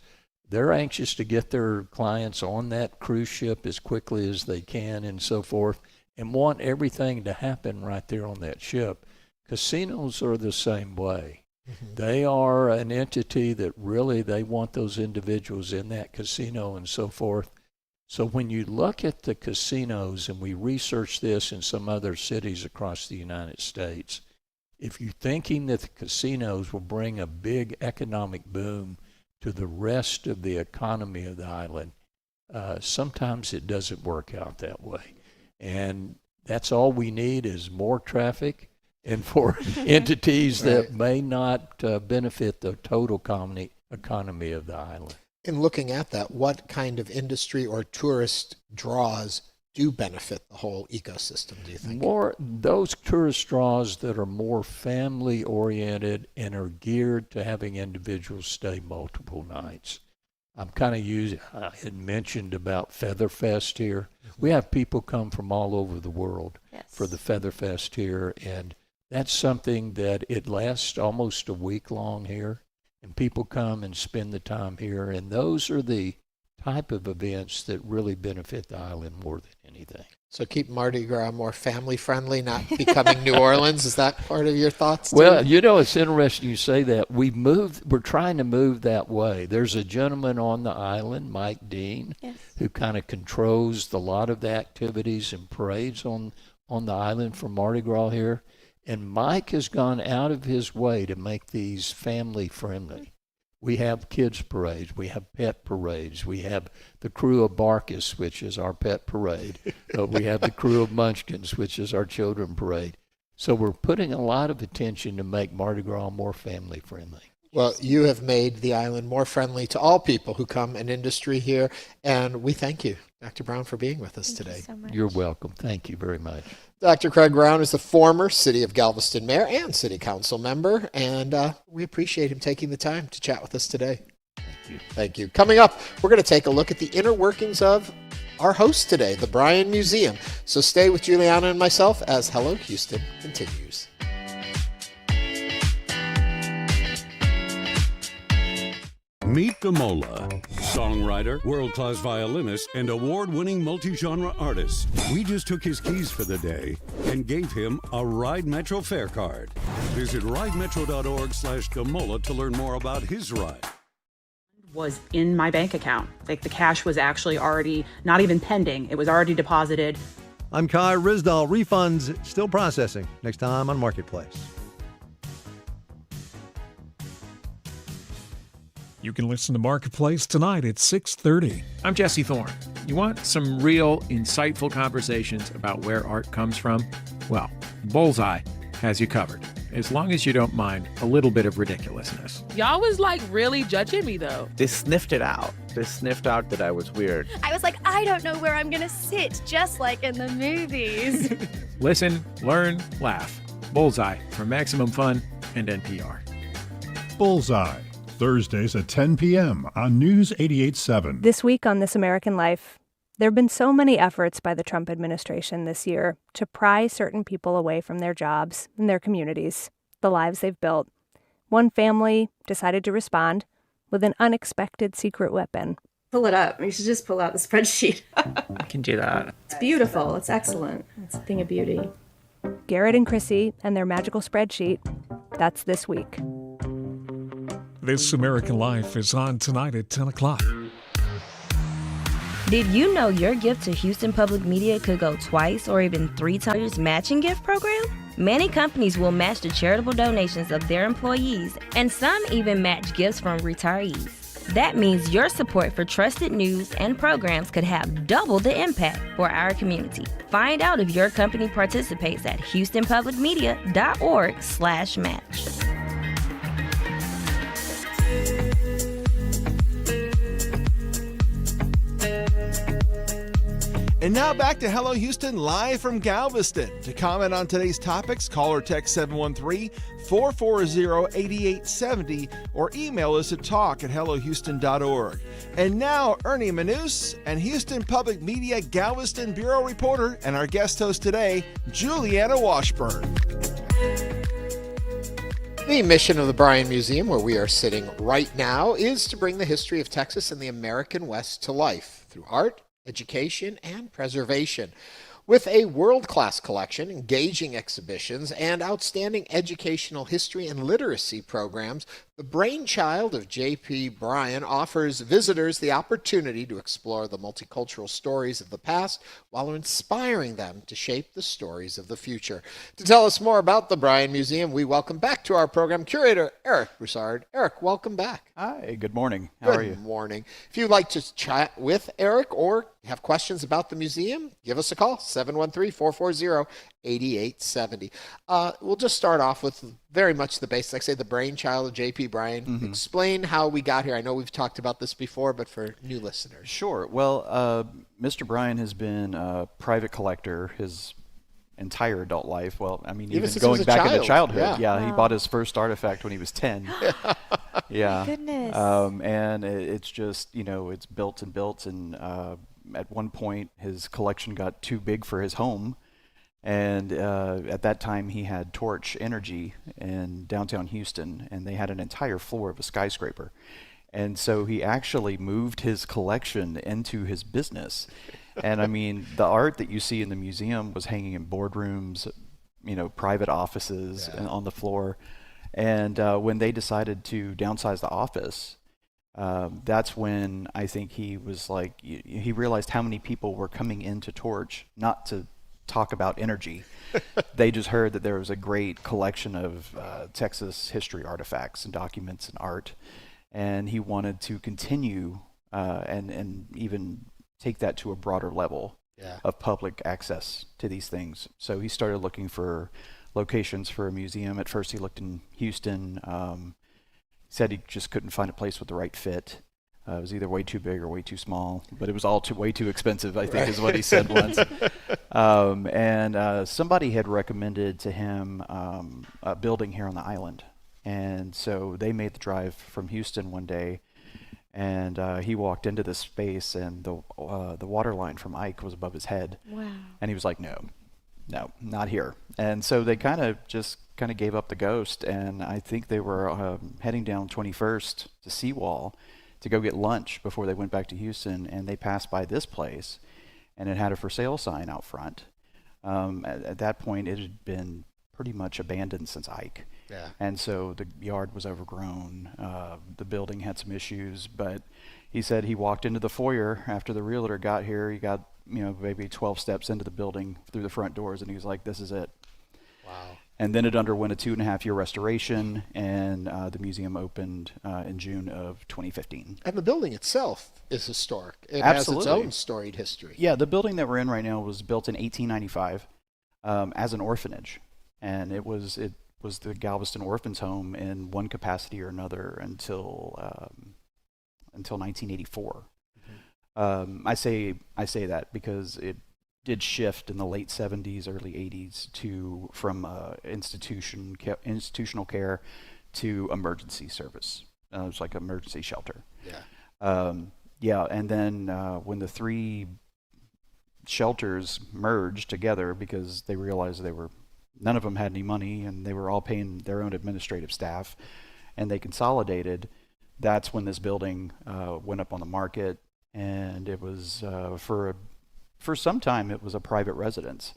they're anxious to get their clients on that cruise ship as quickly as they can and so forth, and want everything to happen right there on that ship. Casinos are the same way. Mm-hmm. They are an entity that really, they want those individuals in that casino and so forth. So when you look at the casinos, and we research this in some other cities across the United States, if you're thinking that the casinos will bring a big economic boom to the rest of the economy of the island, sometimes it doesn't work out that way. And that's all we need is more traffic, and for entities that may not benefit the total economy of the island. In looking at that, what kind of industry or tourist draws do benefit the whole ecosystem, do you think? More those tourist draws that are more family-oriented and are geared to having individuals stay multiple nights. I'm kind of I had mentioned about Feather Fest here. We have people come from all over the world for the Feather Fest here, and that's something that it lasts almost a week long here, and people come and spend the time here, and those are the type of events that really benefit the island more than anything. So keep Mardi Gras more family-friendly, not becoming New Orleans. Is that part of your thoughts, too? Well, it's interesting you say that. We're trying to move that way. There's a gentleman on the island, Mike Dean, who kind of controls a lot of the activities and parades on the island for Mardi Gras here. And Mike has gone out of his way to make these family-friendly. We have kids parades, we have pet parades, we have the crew of Barkus, which is our pet parade. We have the crew of Munchkins, which is our children parade. So we're putting a lot of attention to make Mardi Gras more family-friendly. Well, you have made the island more friendly to all people who come in industry here, and we thank you, Dr. Brown, for being with us today. Thank you so much. You're welcome. Thank you very much. Dr. Craig Brown is the former City of Galveston mayor and City Council member, and we appreciate him taking the time to chat with us today. Thank you. Thank you. Coming up, we're going to take a look at the inner workings of our host today, the Bryan Museum. So stay with Julianna and myself as Hello Houston continues. Meet Gamola, songwriter, world-class violinist, and award-winning multi-genre artist. We just took his keys for the day and gave him a Ride Metro fare card. Visit ridemetro.org/Gamola to learn more about his ride. Was in my bank account. Like the cash was actually already not even pending. It was already deposited. I'm Kai Rizdal. Refunds still processing. Next time on Marketplace. You can listen to Marketplace tonight at 6:30. I'm Jesse Thorne. You want some real, insightful conversations about where art comes from? Well, Bullseye has you covered, as long as you don't mind a little bit of ridiculousness. Y'all was like really judging me though. They sniffed it out. They sniffed out that I was weird. I was like, I don't know where I'm gonna sit, just like in the movies. Listen, learn, laugh. Bullseye from Maximum Fun and NPR. Bullseye, Thursdays at 10 p.m. on News 88.7. This week on This American Life, there have been so many efforts by the Trump administration this year to pry certain people away from their jobs and their communities, the lives they've built. One family decided to respond with an unexpected secret weapon. Pull it up. You should just pull out the spreadsheet. I can do that. It's beautiful. It's excellent. It's a thing of beauty. Garrett and Chrissy and their magical spreadsheet. That's this week. This American Life is on tonight at 10 o'clock. Did you know your gift to Houston Public Media could go twice or even 3 times matching gift program? Many companies will match the charitable donations of their employees, and some even match gifts from retirees. That means your support for trusted news and programs could have double the impact for our community. Find out if your company participates at houstonpublicmedia.org/match. And now back to Hello Houston, live from Galveston. To comment on today's topics, call or text 713-440-8870 or email us at talk@hellohouston.org. And now, Ernie Manouse and Houston Public Media Galveston Bureau reporter and our guest host today, Julianna Washburn. The mission of the Bryan Museum, where we are sitting right now, is to bring the history of Texas and the American West to life through art, education, and preservation. With a world-class collection, engaging exhibitions, and outstanding educational history and literacy programs, the brainchild of J.P. Bryan offers visitors the opportunity to explore the multicultural stories of the past while inspiring them to shape the stories of the future. To tell us more about the Bryan Museum, we welcome back to our program curator Eric Broussard. Eric, welcome back. Hi, good morning. How are you? Good morning. If you'd like to chat with Eric or have questions about the museum, give us a call, 713-440-8870. We'll just start off with very much the basics. Like I say, the brainchild of J.P. Bryan. Mm-hmm. Explain how we got here. I know we've talked about this before, but for new listeners. Sure. Well, Mr. Bryan has been a private collector his entire adult life. Well, I mean, even going back into childhood. Yeah, wow. He bought his first artifact when he was 10. Yeah. Goodness. And it's just, it's built and built. And at one point, his collection got too big for his home. And at that time, he had Torch Energy in downtown Houston, and they had an entire floor of a skyscraper. And so he actually moved his collection into his business. And I mean, the art that you see in the museum was hanging in boardrooms, private offices and on the floor. And when they decided to downsize the office, that's when I think he was like, he realized how many people were coming into Torch, not to talk about energy. They just heard that there was a great collection of Texas history artifacts and documents and art. And he wanted to continue and even take that to a broader level of public access to these things. So he started looking for locations for a museum. At first he looked in Houston. Said he just couldn't find a place with the right fit. It was either way too big or way too small, but it was all way too expensive, I think is what he said once. And somebody had recommended to him a building here on the island. And so they made the drive from Houston one day, And he walked into this space, and the water line from Ike was above his head. Wow. And he was like, no, not here. And so they kind of gave up the ghost, and I think they were heading down 21st to Seawall to go get lunch before they went back to Houston, and they passed by this place, and it had a for sale sign out front. At that point, it had been pretty much abandoned since Ike. Yeah. And so the yard was overgrown. The building had some issues, but he said he walked into the foyer after the realtor got here. He got, maybe 12 steps into the building through the front doors, and he was like, this is it. Wow. And then it underwent a 2.5-year restoration, and the museum opened in June of 2015. And the building itself is historic. It Absolutely. has its own storied history. Yeah, the building that we're in right now was built in 1895 as an orphanage, and it was the Galveston Orphans Home in one capacity or another until 1984. Mm-hmm. I say that because it did shift in the late 70s, early 80s from institutional care to emergency service. It was like emergency shelter. Yeah. And then when the three shelters merged together because they realized none of them had any money and they were all paying their own administrative staff, and they consolidated, that's when this building went up on the market, and it was for some time it was a private residence.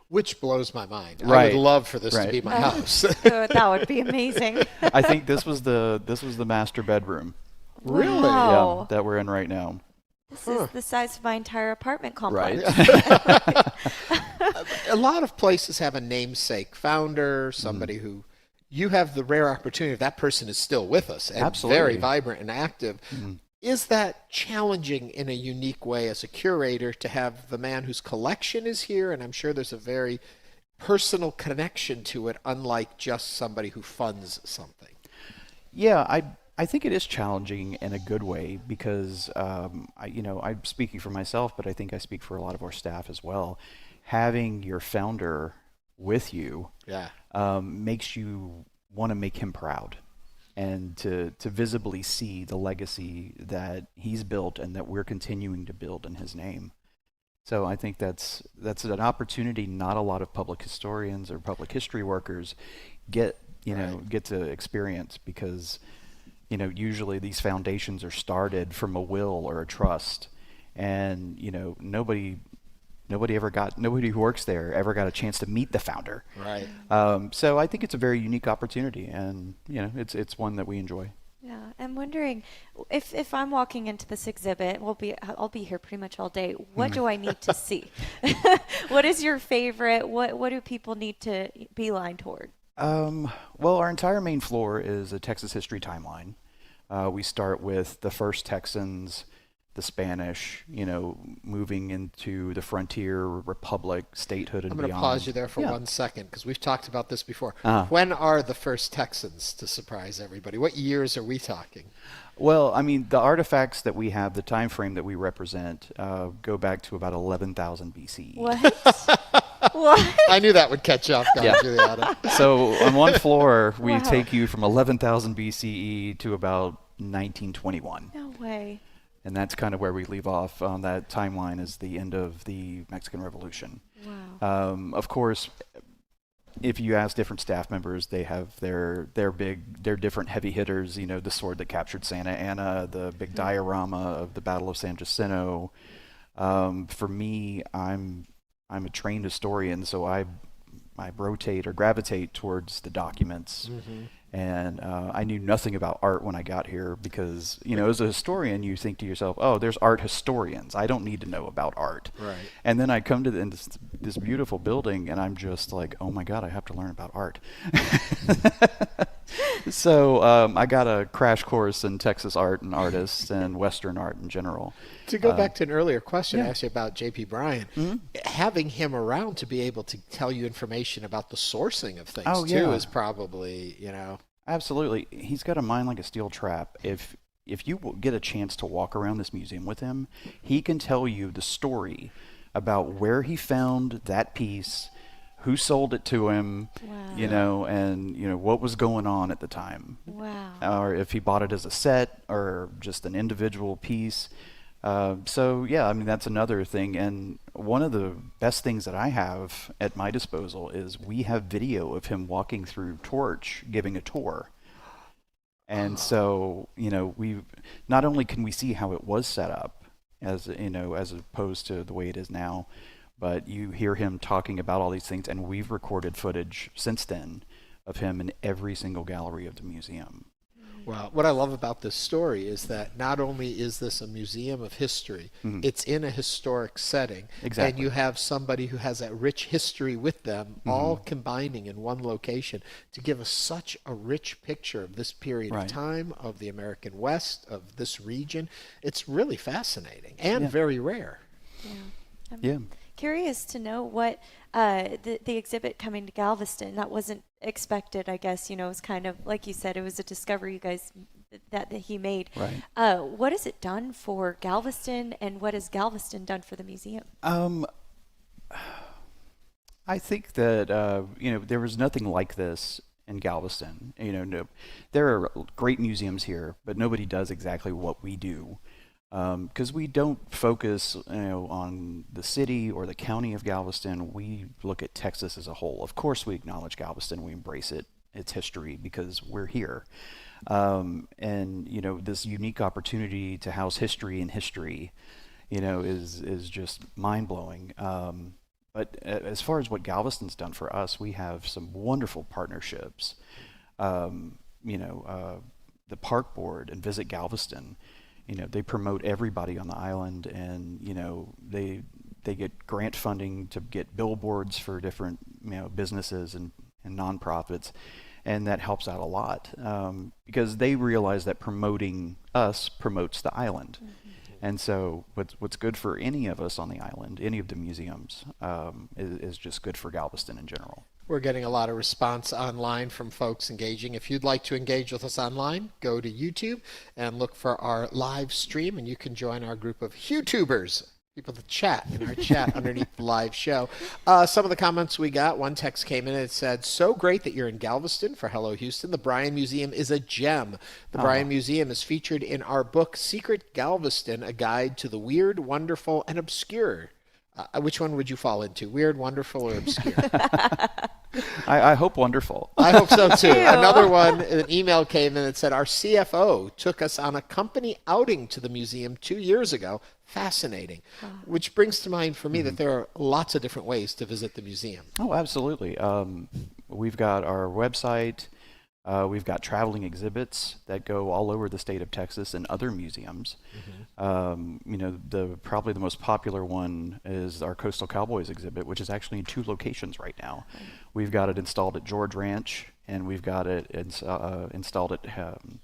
Which blows my mind. Right. I would love for this to be my house. That would be amazing. I think this was the master bedroom. Really? Wow. Yeah, that we're in right now. This is the size of my entire apartment complex. Right. A lot of places have a namesake founder, somebody who you have the rare opportunity if that person is still with us and Absolutely. very vibrant and active. Is that challenging in a unique way as a curator to have the man whose collection is here? And I'm sure there's a very personal connection to it, unlike just somebody who funds something. Yeah, I think it is challenging in a good way because, I'm speaking for myself, but I think I speak for a lot of our staff as well. Having your founder with you makes you want to make him proud, and to visibly see the legacy that he's built and that we're continuing to build in his name. So I think that's an opportunity not a lot of public historians or public history workers get to experience, because usually these foundations are started from a will or a trust, and nobody who works there ever got a chance to meet the founder. Right. So I think it's a very unique opportunity, and it's one that we enjoy. Yeah, I'm wondering if I'm walking into this exhibit, I'll be here pretty much all day. What do I need to see? What is your favorite? What do people need to beeline toward? Well, our entire main floor is a Texas history timeline. We start with the first Texans, the Spanish, moving into the frontier, republic, statehood, and I'm going to beyond. pause you there for 1 second, because we've talked about this before. When are the first Texans, to surprise everybody? What years are we talking? Well, I mean, the artifacts that we have, the time frame that we represent, go back to about 11,000 BCE. What? I knew that would catch up, Julianna. So on one floor, we take you from 11,000 BCE to about 1921. No way. And that's kind of where we leave off on that timeline, is the end of the Mexican Revolution. Wow. Of course, if you ask different staff members, they have their different heavy hitters, the sword that captured Santa Anna, the big diorama of the Battle of San Jacinto. For me, I'm a trained historian, so I rotate or gravitate towards the documents. And I knew nothing about art when I got here, because as a historian, you think to yourself, oh, there's art historians, I don't need to know about art. Right. And then I come to this beautiful building, and I'm just like, oh my God, I have to learn about art. So I got a crash course in Texas art and artists and Western art in general. To go back to an earlier question I asked you about J.P. Bryan, having him around to be able to tell you information about the sourcing of things too is probably, Absolutely. He's got a mind like a steel trap. If you get a chance to walk around this museum with him, he can tell you the story about where he found that piece, who sold it to him, Wow. you know, and, you know, what was going on at the time. Wow. Or if he bought it as a set or just an individual piece. So, yeah, I mean, that's another thing. And one of the best things that I have at my disposal is we have video of him walking through Torch giving a tour. And so, you know, we not only can we see how it was set up, as you know, as opposed to the way it is now, but you hear him talking about all these things, and we've recorded footage since then of him in every single gallery of the museum. Well, what I love about this story is that not only is this a museum of history, it's in a historic setting, Exactly. and you have somebody who has that rich history with them, all combining in one location to give us such a rich picture of this period of time, of the American West, of this region. It's really fascinating and very rare. I'm curious to know what the exhibit coming to Galveston, that wasn't expected, I guess, you know, it was kind of, like you said, it was a discovery you guys, that he made. Right. What has it done for Galveston, and what has Galveston done for the museum? I think that, you know, there was nothing like this in Galveston. You know, no, there are great museums here, but nobody does exactly what we do. Because we don't focus, you know, on the city or the county of Galveston. We look at Texas as a whole. Of course, we acknowledge Galveston. We embrace it, its history, because we're here. And, you know, this unique opportunity to house history in history, you know, is just mind-blowing. But as far as what Galveston's done for us, we have some wonderful partnerships. You know, the Park Board and Visit Galveston, you know, they promote everybody on the island, and, you know, they get grant funding to get billboards for different, you know, businesses and nonprofits, and that helps out a lot, because they realize that promoting us promotes the island. And so what's good for any of us on the island, any of the museums, is just good for Galveston in general. We're getting a lot of response online from folks engaging. If you'd like to engage with us online, go to YouTube and look for our live stream, and you can join our group of YouTubers, people that chat in our chat underneath the live show. Some of the comments we got, one text came in and it said, "So great that you're in Galveston for Hello Houston. The Bryan Museum is a gem. The Bryan Museum is featured in our book, Secret Galveston, a guide to the weird, wonderful, and obscure." Which one would you fall into? Weird, wonderful, or obscure? I hope wonderful. I hope so too. Another one, an email came in that said, "Our CFO took us on a company outing to the museum 2 years ago. Fascinating." Which brings to mind for me that there are lots of different ways to visit the museum. Oh, absolutely. We've got our website. We've got traveling exhibits that go all over the state of Texas and other museums. You know, probably the most popular one is our Coastal Cowboys exhibit, which is actually in 2 locations right now. We've got it installed at George Ranch, and we've got it installed at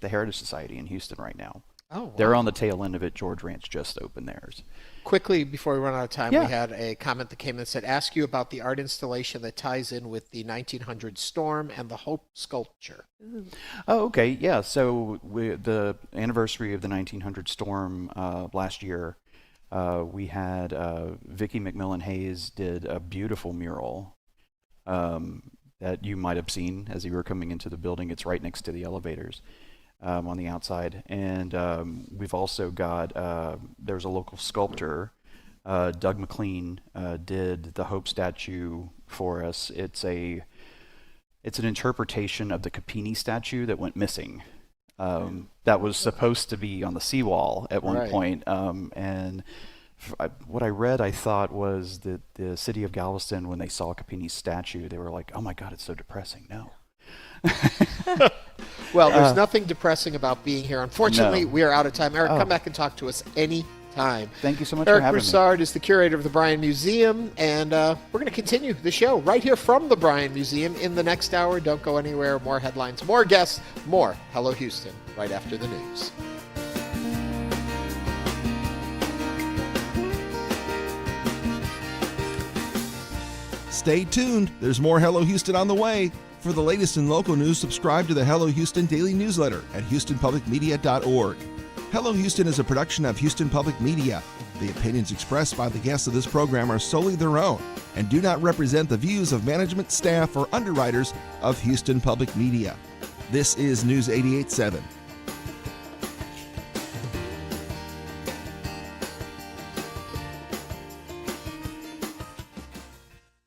the Heritage Society in Houston right now. Oh, wow. They're on the tail end of it. George Ranch just opened theirs. Quickly, before we run out of time, we had a comment that came in that said, "Ask you about the art installation that ties in with the 1900 storm and the Hope sculpture." Oh, okay. Yeah. So the anniversary of the 1900 storm last year, we had Vicki McMillan Hayes did a beautiful mural that you might have seen as you were coming into the building. It's right next to the elevators. On the outside, and we've also got there's a local sculptor, Doug McLean, did the Hope statue for us. It's an interpretation of the Capini statue that went missing. That was supposed to be on the seawall at one point, and what I read, I thought was that the city of Galveston, when they saw Capini's statue, they were like, "Oh my God, it's so depressing." No. Well, there's nothing depressing about being here. Unfortunately, we are out of time. Eric, come back and talk to us any time. Thank you so much for having me. Eric Broussard is the curator of the Bryan Museum, and we're going to continue the show right here from the Bryan Museum in the next hour. Don't go anywhere. More headlines, more guests, more Hello Houston right after the news. Stay tuned. There's more Hello Houston on the way. For the latest in local news, subscribe to the Hello Houston daily newsletter at houstonpublicmedia.org. Hello Houston is a production of Houston Public Media. The opinions expressed by the guests of this program are solely their own and do not represent the views of management, staff, or underwriters of Houston Public Media. This is News 88.7.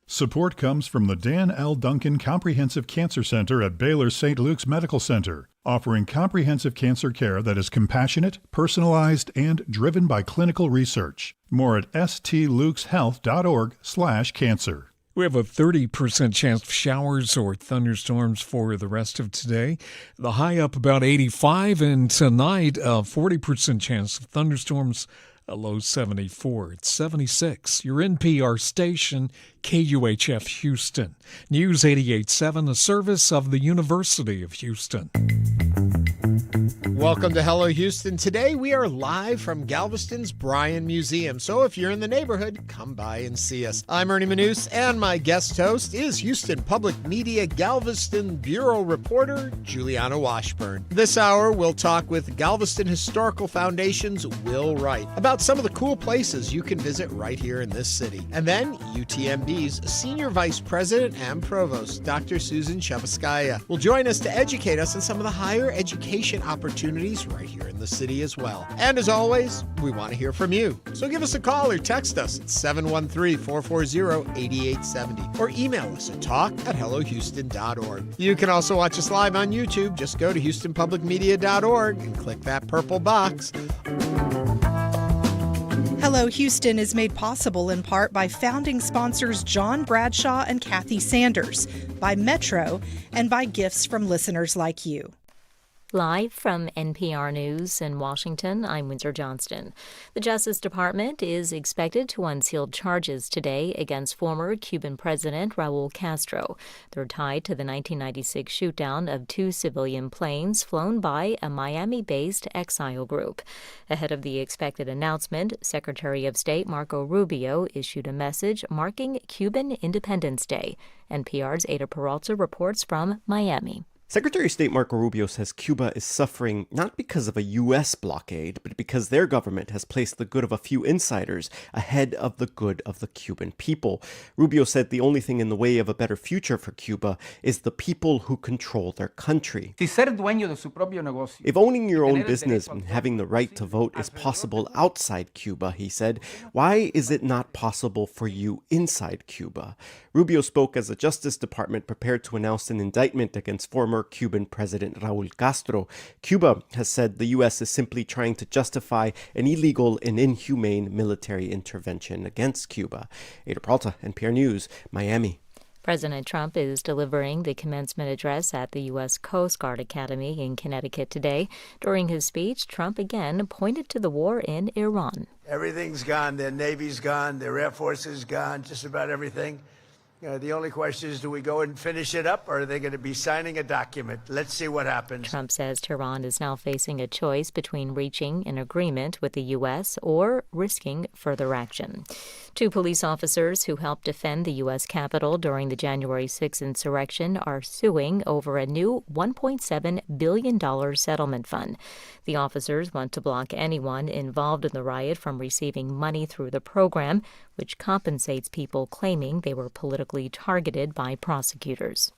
Support comes from the Dan L. Duncan Comprehensive Cancer Center at Baylor St. Luke's Medical Center, offering comprehensive cancer care that is compassionate, personalized, and driven by clinical research. More at stlukeshealth.org/cancer. We have a 30% chance of showers or thunderstorms for the rest of today. The high up about 85, and tonight a 40% chance of thunderstorms, a low 74. It's 76. Your NPR station, KUHF Houston. News 88.7, a service of the University of Houston. Welcome to Hello Houston. Today we are live from Galveston's Bryan Museum. So if you're in the neighborhood, come by and see us. I'm Ernie Manouse, and my guest host is Houston Public Media Galveston Bureau reporter Julianna Washburn. This hour we'll talk with Galveston Historical Foundation's Will Wright about some of the cool places you can visit right here in this city. And then UTMB's Senior Vice President and Provost, Dr. Susan Chubinskaya, will join us to educate us on some of the higher education opportunities right here in the city as well. And as always, we want to hear from you. So give us a call or text us at 713-440-8870 or email us at talk@hellohouston.org. You can also watch us live on YouTube. Just go to houstonpublicmedia.org and click that purple box. Hello Houston is made possible in part by founding sponsors John Bradshaw and Kathy Sanders, by Metro, and by gifts from listeners like you. Live from NPR News in Washington, I'm Windsor Johnston. The Justice Department is expected to unseal charges today against former Cuban President Raul Castro. They're tied to the 1996 shootdown of two civilian planes flown by a Miami-based exile group. Ahead of the expected announcement, Secretary of State Marco Rubio issued a message marking Cuban Independence Day. NPR's Ada Peralta reports from Miami. Secretary of State Marco Rubio says Cuba is suffering not because of a U.S. blockade, but because their government has placed the good of a few insiders ahead of the good of the Cuban people. Rubio said the only thing in the way of a better future for Cuba is the people who control their country. If owning your own business and having the right to vote is possible outside Cuba, he said, why is it not possible for you inside Cuba? Rubio spoke as the Justice Department prepared to announce an indictment against former Cuban President Raul Castro. Cuba has said the U.S. is simply trying to justify an illegal and inhumane military intervention against Cuba. Ada Peralta, NPR News, Miami. President Trump is delivering the commencement address at the U.S. Coast Guard Academy in Connecticut today. During his speech, Trump again pointed to the war in Iran. Everything's gone. Their Navy's gone. Their Air Force is gone. Just about everything. The only question is, do we go and finish it up, or are they going to be signing a document? Let's see what happens. Trump says Tehran is now facing a choice between reaching an agreement with the U.S. or risking further action. Two police officers who helped defend the U.S. Capitol during the January 6th insurrection are suing over a new $1.7 billion settlement fund. The officers want to block anyone involved in the riot from receiving money through the program, which compensates people claiming they were politically targeted by prosecutors.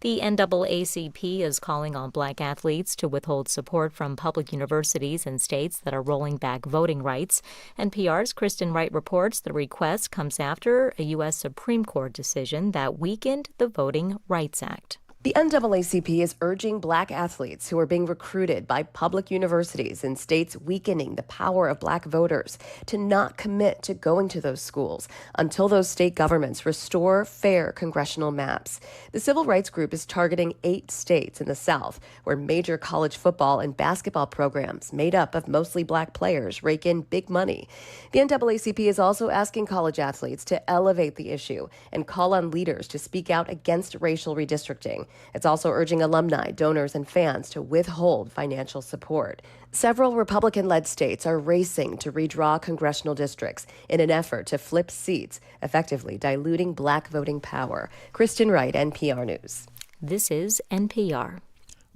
The NAACP is calling on black athletes to withhold support from public universities and states that are rolling back voting rights. NPR's Kristen Wright reports the request comes after a U.S. Supreme Court decision that weakened the Voting Rights Act. The NAACP is urging black athletes who are being recruited by public universities in states weakening the power of black voters to not commit to going to those schools until those state governments restore fair congressional maps. The civil rights group is targeting 8 states in the South where major college football and basketball programs made up of mostly black players rake in big money. The NAACP is also asking college athletes to elevate the issue and call on leaders to speak out against racial redistricting. It's also urging alumni, donors, and fans to withhold financial support. Several Republican-led states are racing to redraw congressional districts in an effort to flip seats, effectively diluting black voting power. Kristen Wright, NPR News. This is NPR.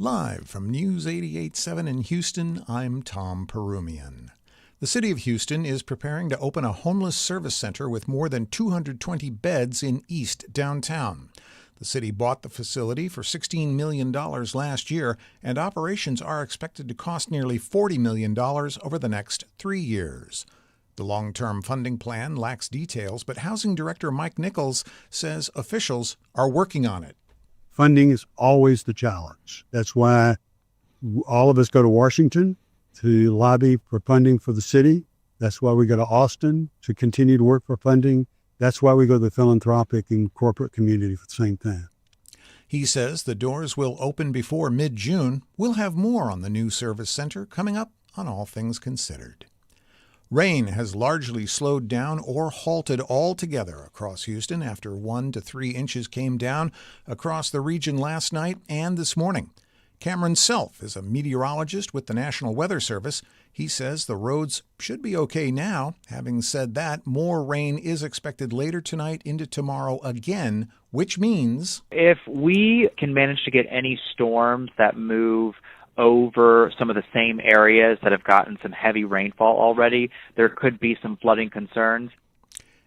Live from News 88.7 in Houston, I'm Tom Perumian. The city of Houston is preparing to open a homeless service center with more than 220 beds in East Downtown. The city bought the facility for $16 million last year, and operations are expected to cost nearly $40 million over the next 3 years. The long-term funding plan lacks details, but Housing Director Mike Nichols says officials are working on it. Funding is always the challenge. That's why all of us go to Washington to lobby for funding for the city. That's why we go to Austin to continue to work for funding. That's why we go to the philanthropic and corporate community for the same thing. He says the doors will open before mid-June. We'll have more on the new service center coming up on All Things Considered. Rain has largely slowed down or halted altogether across Houston after 1 to 3 inches came down across the region last night and this morning. Cameron Self is a meteorologist with the National Weather Service. He says the roads should be okay now. Having said that, more rain is expected later tonight into tomorrow again, which means if we can manage to get any storms that move over some of the same areas that have gotten some heavy rainfall already, there could be some flooding concerns.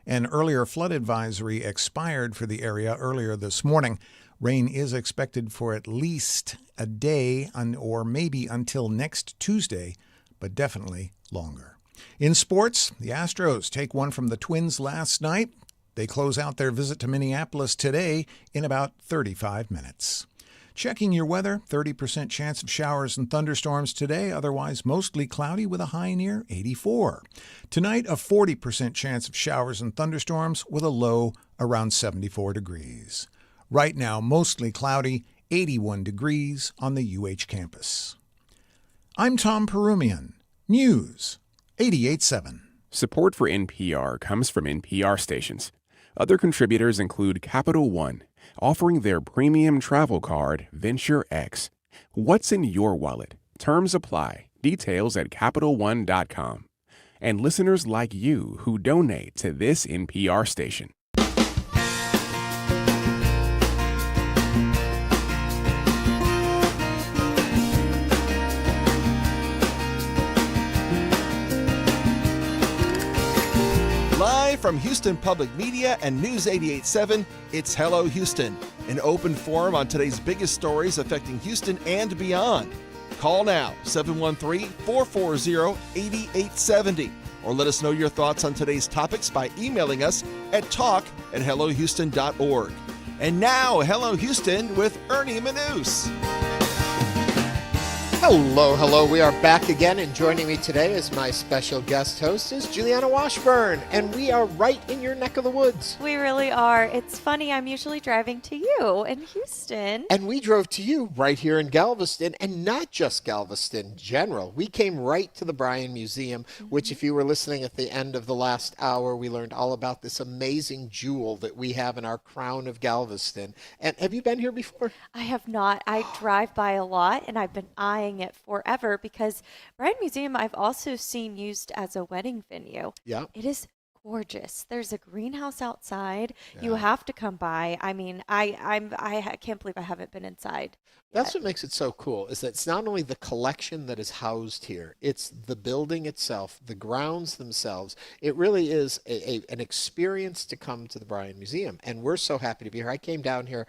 An earlier flood advisory expired for the area earlier this morning. Rain is expected for at least a day or maybe until next Tuesday, but definitely longer. In sports, the Astros take one from the Twins last night. They close out their visit to Minneapolis today in about 35 minutes. Checking your weather, 30% chance of showers and thunderstorms today, otherwise mostly cloudy with a high near 84. Tonight, a 40% chance of showers and thunderstorms with a low around 74 degrees. Right now, mostly cloudy, 81 degrees on the UH campus. I'm Tom Perumian, News 88.7. Support for NPR comes from NPR stations. Other contributors include Capital One, offering their premium travel card, Venture X. What's in your wallet? Terms apply. Details at CapitalOne.com. And listeners like you who donate to this NPR station. Live from Houston Public Media and News 88.7, it's Hello Houston, an open forum on today's biggest stories affecting Houston and beyond. Call now, 713-440-8870, or let us know your thoughts on today's topics by emailing us at talk@hellohouston.org. And now, Hello Houston with Ernie Manouse. Hello. We are back again, and joining me today as my special guest host is Julianna Washburn, and we are right in your neck of the woods. We really are. It's funny, I'm usually driving to you in Houston. And we drove to you right here in Galveston, and not just Galveston general. We came right to the Bryan Museum, which if you were listening at the end of the last hour, we learned all about this amazing jewel that we have in our crown of Galveston. And have you been here before? I have not. I drive by a lot, and I've been eyeing it forever because Bryan Museum I've also seen used as a wedding venue. Yeah. It is gorgeous. There's a greenhouse outside. Yeah. You have to come by. I mean, I can't believe I haven't been inside. That's what makes it so cool, is that it's not only the collection that is housed here, it's the building itself, the grounds themselves. It really is an experience to come to the Bryan Museum, and we're so happy to be here. I came down here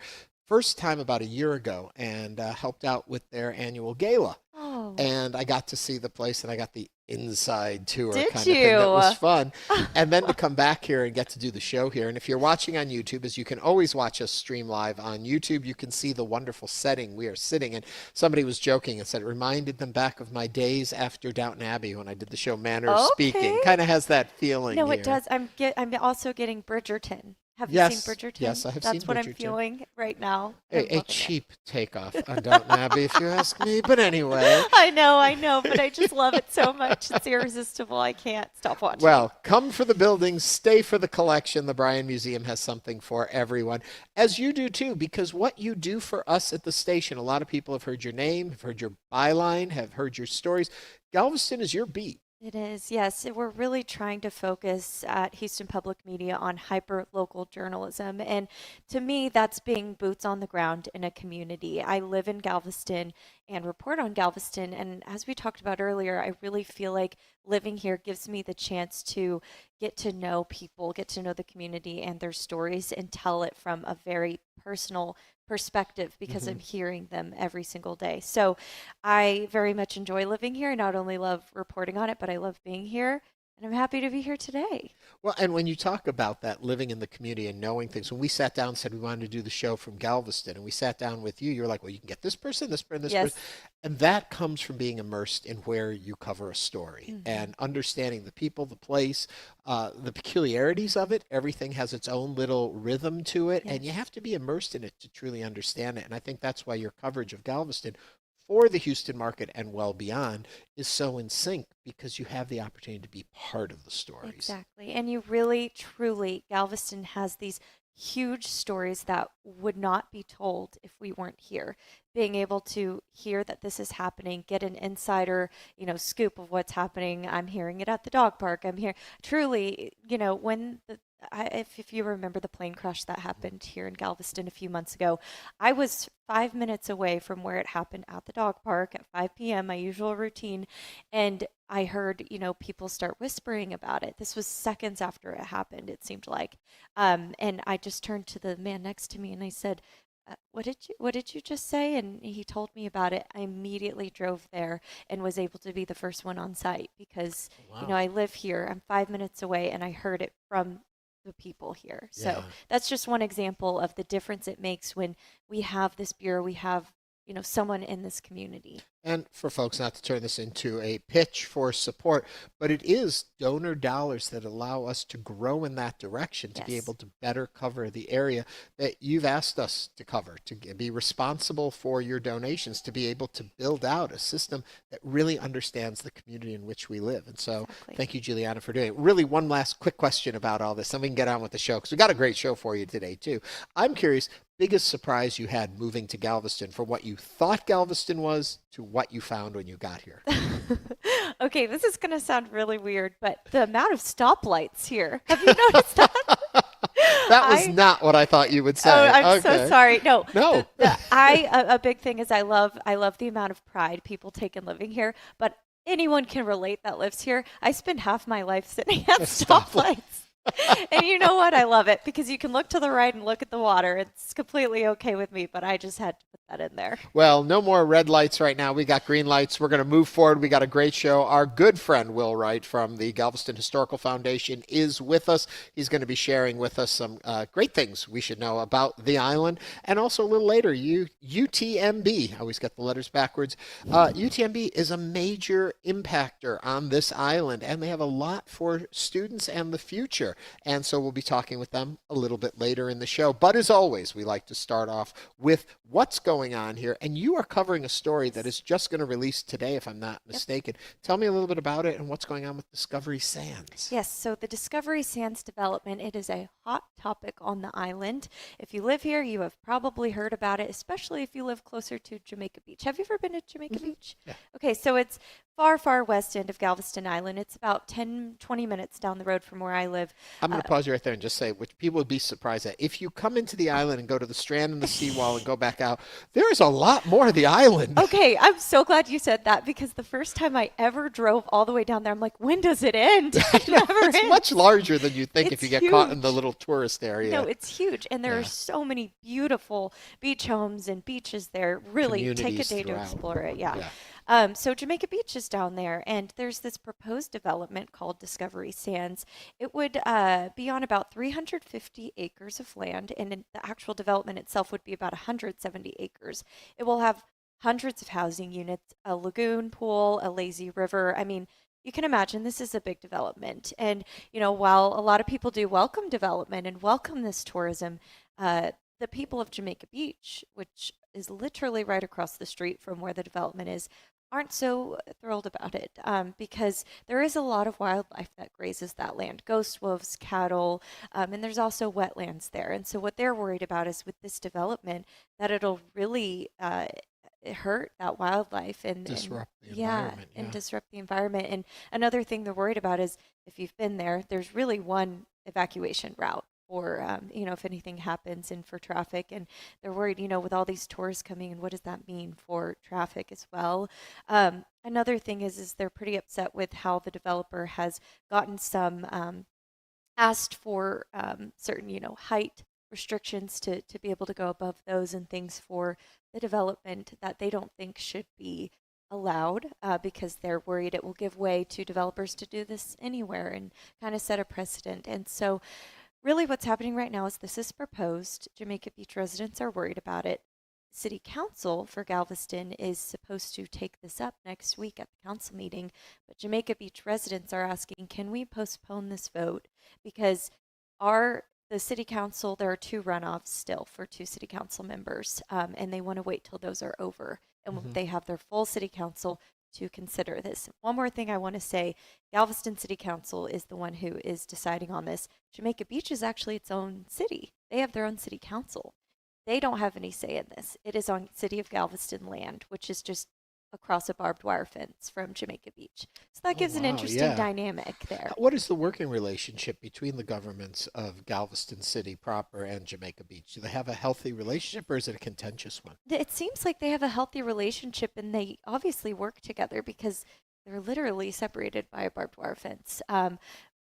first time about a year ago and helped out with their annual gala. Oh. And I got to see the place, and I got the inside tour Did kind you? of thing. That was fun. And then to come back here and get to do the show here. And if you're watching on YouTube, as you can always watch us stream live on YouTube, you can see the wonderful setting we are sitting in. Somebody was joking and said it reminded them back of my days after Downton Abbey when I did the show Manner of Speaking. Kind of has that feeling. No, here. it does. I'm also getting Bridgerton. Have Yes. you seen Bridgerton? Yes, I have seen That's what I'm Bridgerton. feeling right now. A cheap takeoff on Downton Abbey, if you ask me. But anyway. I know, but I just love it so much. It's irresistible. I can't stop watching. Well, come for the building, stay for the collection. The Bryan Museum has something for everyone, as you do too, because what you do for us at the station, a lot of people have heard your name, have heard your byline, have heard your stories. Galveston is your beat. It is, yes. We're really trying to focus at Houston Public Media on hyper-local journalism. And to me, that's being boots on the ground in a community. I live in Galveston and report on Galveston. And as we talked about earlier, I really feel like living here gives me the chance to get to know people, get to know the community and their stories, and tell it from a very personal perspective because I'm hearing them every single day. So I very much enjoy living here. I not only love reporting on it, but I love being here. And I'm happy to be here today. Well, and when you talk about that, living in the community and knowing things, when we sat down and said we wanted to do the show from Galveston, and we sat down with you, you're like, well, you can get this person, this person, this person. And that comes from being immersed in where you cover a story and understanding the people, the place, the peculiarities of it. Everything has its own little rhythm to it, and you have to be immersed in it to truly understand it. And I think that's why your coverage of Galveston for the Houston market and well beyond is so in sync, because you have the opportunity to be part of the stories. Exactly. And you really, truly, Galveston has these huge stories that would not be told if we weren't here. Being able to hear that this is happening, get an insider, scoop of what's happening. I'm hearing it at the dog park. I'm here. Truly, when if you remember the plane crash that happened here in Galveston a few months ago, I was 5 minutes away from where it happened at the dog park at 5 p.m., my usual routine. And I heard, people start whispering about it. This was seconds after it happened, it seemed like. And I just turned to the man next to me and I said, what did you just say? And he told me about it. I immediately drove there and was able to be the first one on site because, I live here. I'm 5 minutes away and I heard it from the people here. So that's just one example of the difference it makes when we have this bureau, we have, someone in this community. And for folks, not to turn this into a pitch for support, but it is donor dollars that allow us to grow in that direction, to be able to better cover the area that you've asked us to cover, to be responsible for your donations, to be able to build out a system that really understands the community in which we live. And so thank you, Julianna, for doing it. Really, one last quick question about all this, then we can get on with the show, because we got a great show for you today, too. I'm curious, biggest surprise you had moving to Galveston, from what you thought Galveston was to what you found when you got here? Okay, this is going to sound really weird, but the amount of stoplights here. Have you noticed that? That was not what I thought you would say. Oh, I'm so sorry. No. No. A big thing is I love the amount of pride people take in living here, but anyone can relate that lives here. I spend half my life sitting at stoplights. And you know what? I love it because you can look to the right and look at the water. It's completely okay with me, but I just had to put that in there. Well, no more red lights right now. We got green lights. We're going to move forward. We got a great show. Our good friend Will Wright from the Galveston Historical Foundation is with us. He's going to be sharing with us some great things we should know about the island. And also a little later, UTMB. I always get the letters backwards. UTMB is a major impactor on this island, and they have a lot for students and the future. And so we'll be talking with them a little bit later in the show. But as always, we like to start off with what's going on here. And you are covering a story that is just going to release today, if I'm not mistaken. Tell me a little bit about it and what's going on with Discovery Sands. Yes, so the Discovery Sands development, it is a hot topic on the island. If you live here, you have probably heard about it, especially if you live closer to Jamaica Beach. Have you ever been to Jamaica Beach? Yeah. Okay, so it's far, far west end of Galveston Island. It's about 10, 20 minutes down the road from where I live. I'm going to pause you right there and just say, which people would be surprised at, if you come into the island and go to the Strand and the seawall and go back out, there is a lot more of the island. Okay, I'm so glad you said that because the first time I ever drove all the way down there, I'm like, when does it end? It's much larger than you think if you get huge. Caught in the little tourist area. No, it's huge. And there are so many beautiful beach homes and beaches there. Really, take a day to explore it. Yeah. So Jamaica Beach is down there, and there's this proposed development called Discovery Sands. It would be on about 350 acres of land, and the actual development itself would be about 170 acres. It will have hundreds of housing units, a lagoon, pool, a lazy river. I mean, you can imagine this is a big development. And, while a lot of people do welcome development and welcome this tourism, the people of Jamaica Beach, which is literally right across the street from where the development is, aren't so thrilled about it because there is a lot of wildlife that grazes that land, ghost wolves, cattle, and there's also wetlands there. And so what they're worried about is with this development that it'll really hurt that wildlife and disrupt the yeah, environment. and disrupt the environment. And another thing they're worried about is if you've been there, there's really one evacuation route or if anything happens and for traffic, and they're worried, with all these tourists coming and what does that mean for traffic as well. Another thing is they're pretty upset with how the developer has gotten some asked for certain, height restrictions to be able to go above those and things for the development that they don't think should be allowed because they're worried it will give way to developers to do this anywhere and kind of set a precedent. And so really what's happening right now is this is proposed. Jamaica Beach residents are worried about it. City Council for Galveston is supposed to take this up next week at the council meeting, but Jamaica Beach residents are asking, can we postpone this vote? Because the city council, there are 2 runoffs still for 2 city council members, and they want to wait till those are over and they have their full city council to consider this. One more thing I want to say, Galveston City Council is the one who is deciding on this. Jamaica Beach is actually its own city. They have their own city council. They don't have any say in this. It is on City of Galveston land, which is just across a barbed wire fence from Jamaica Beach. So that gives an interesting dynamic there. What is the working relationship between the governments of Galveston City proper and Jamaica Beach? Do they have a healthy relationship, or is it a contentious one? It seems like they have a healthy relationship, and they obviously work together because they're literally separated by a barbed wire fence.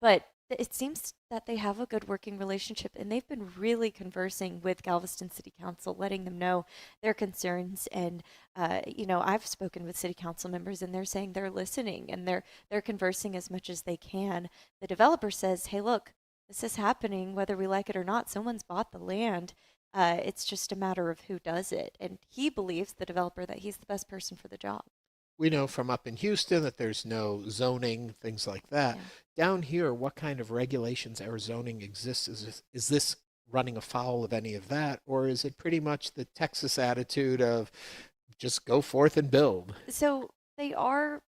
But it seems that they have a good working relationship, and they've been really conversing with Galveston City Council, letting them know their concerns. And I've spoken with city council members, and they're saying they're listening and they're conversing as much as they can. The developer says, "Hey, look, this is happening whether we like it or not. Someone's bought the land. It's just a matter of who does it." And he believes, the developer, that he's the best person for the job. We know from up in Houston that there's no zoning, things like that. Yeah. Down here, what kind of regulations or zoning exists? Is this running afoul of any of that, or is it pretty much the Texas attitude of just go forth and build? So they are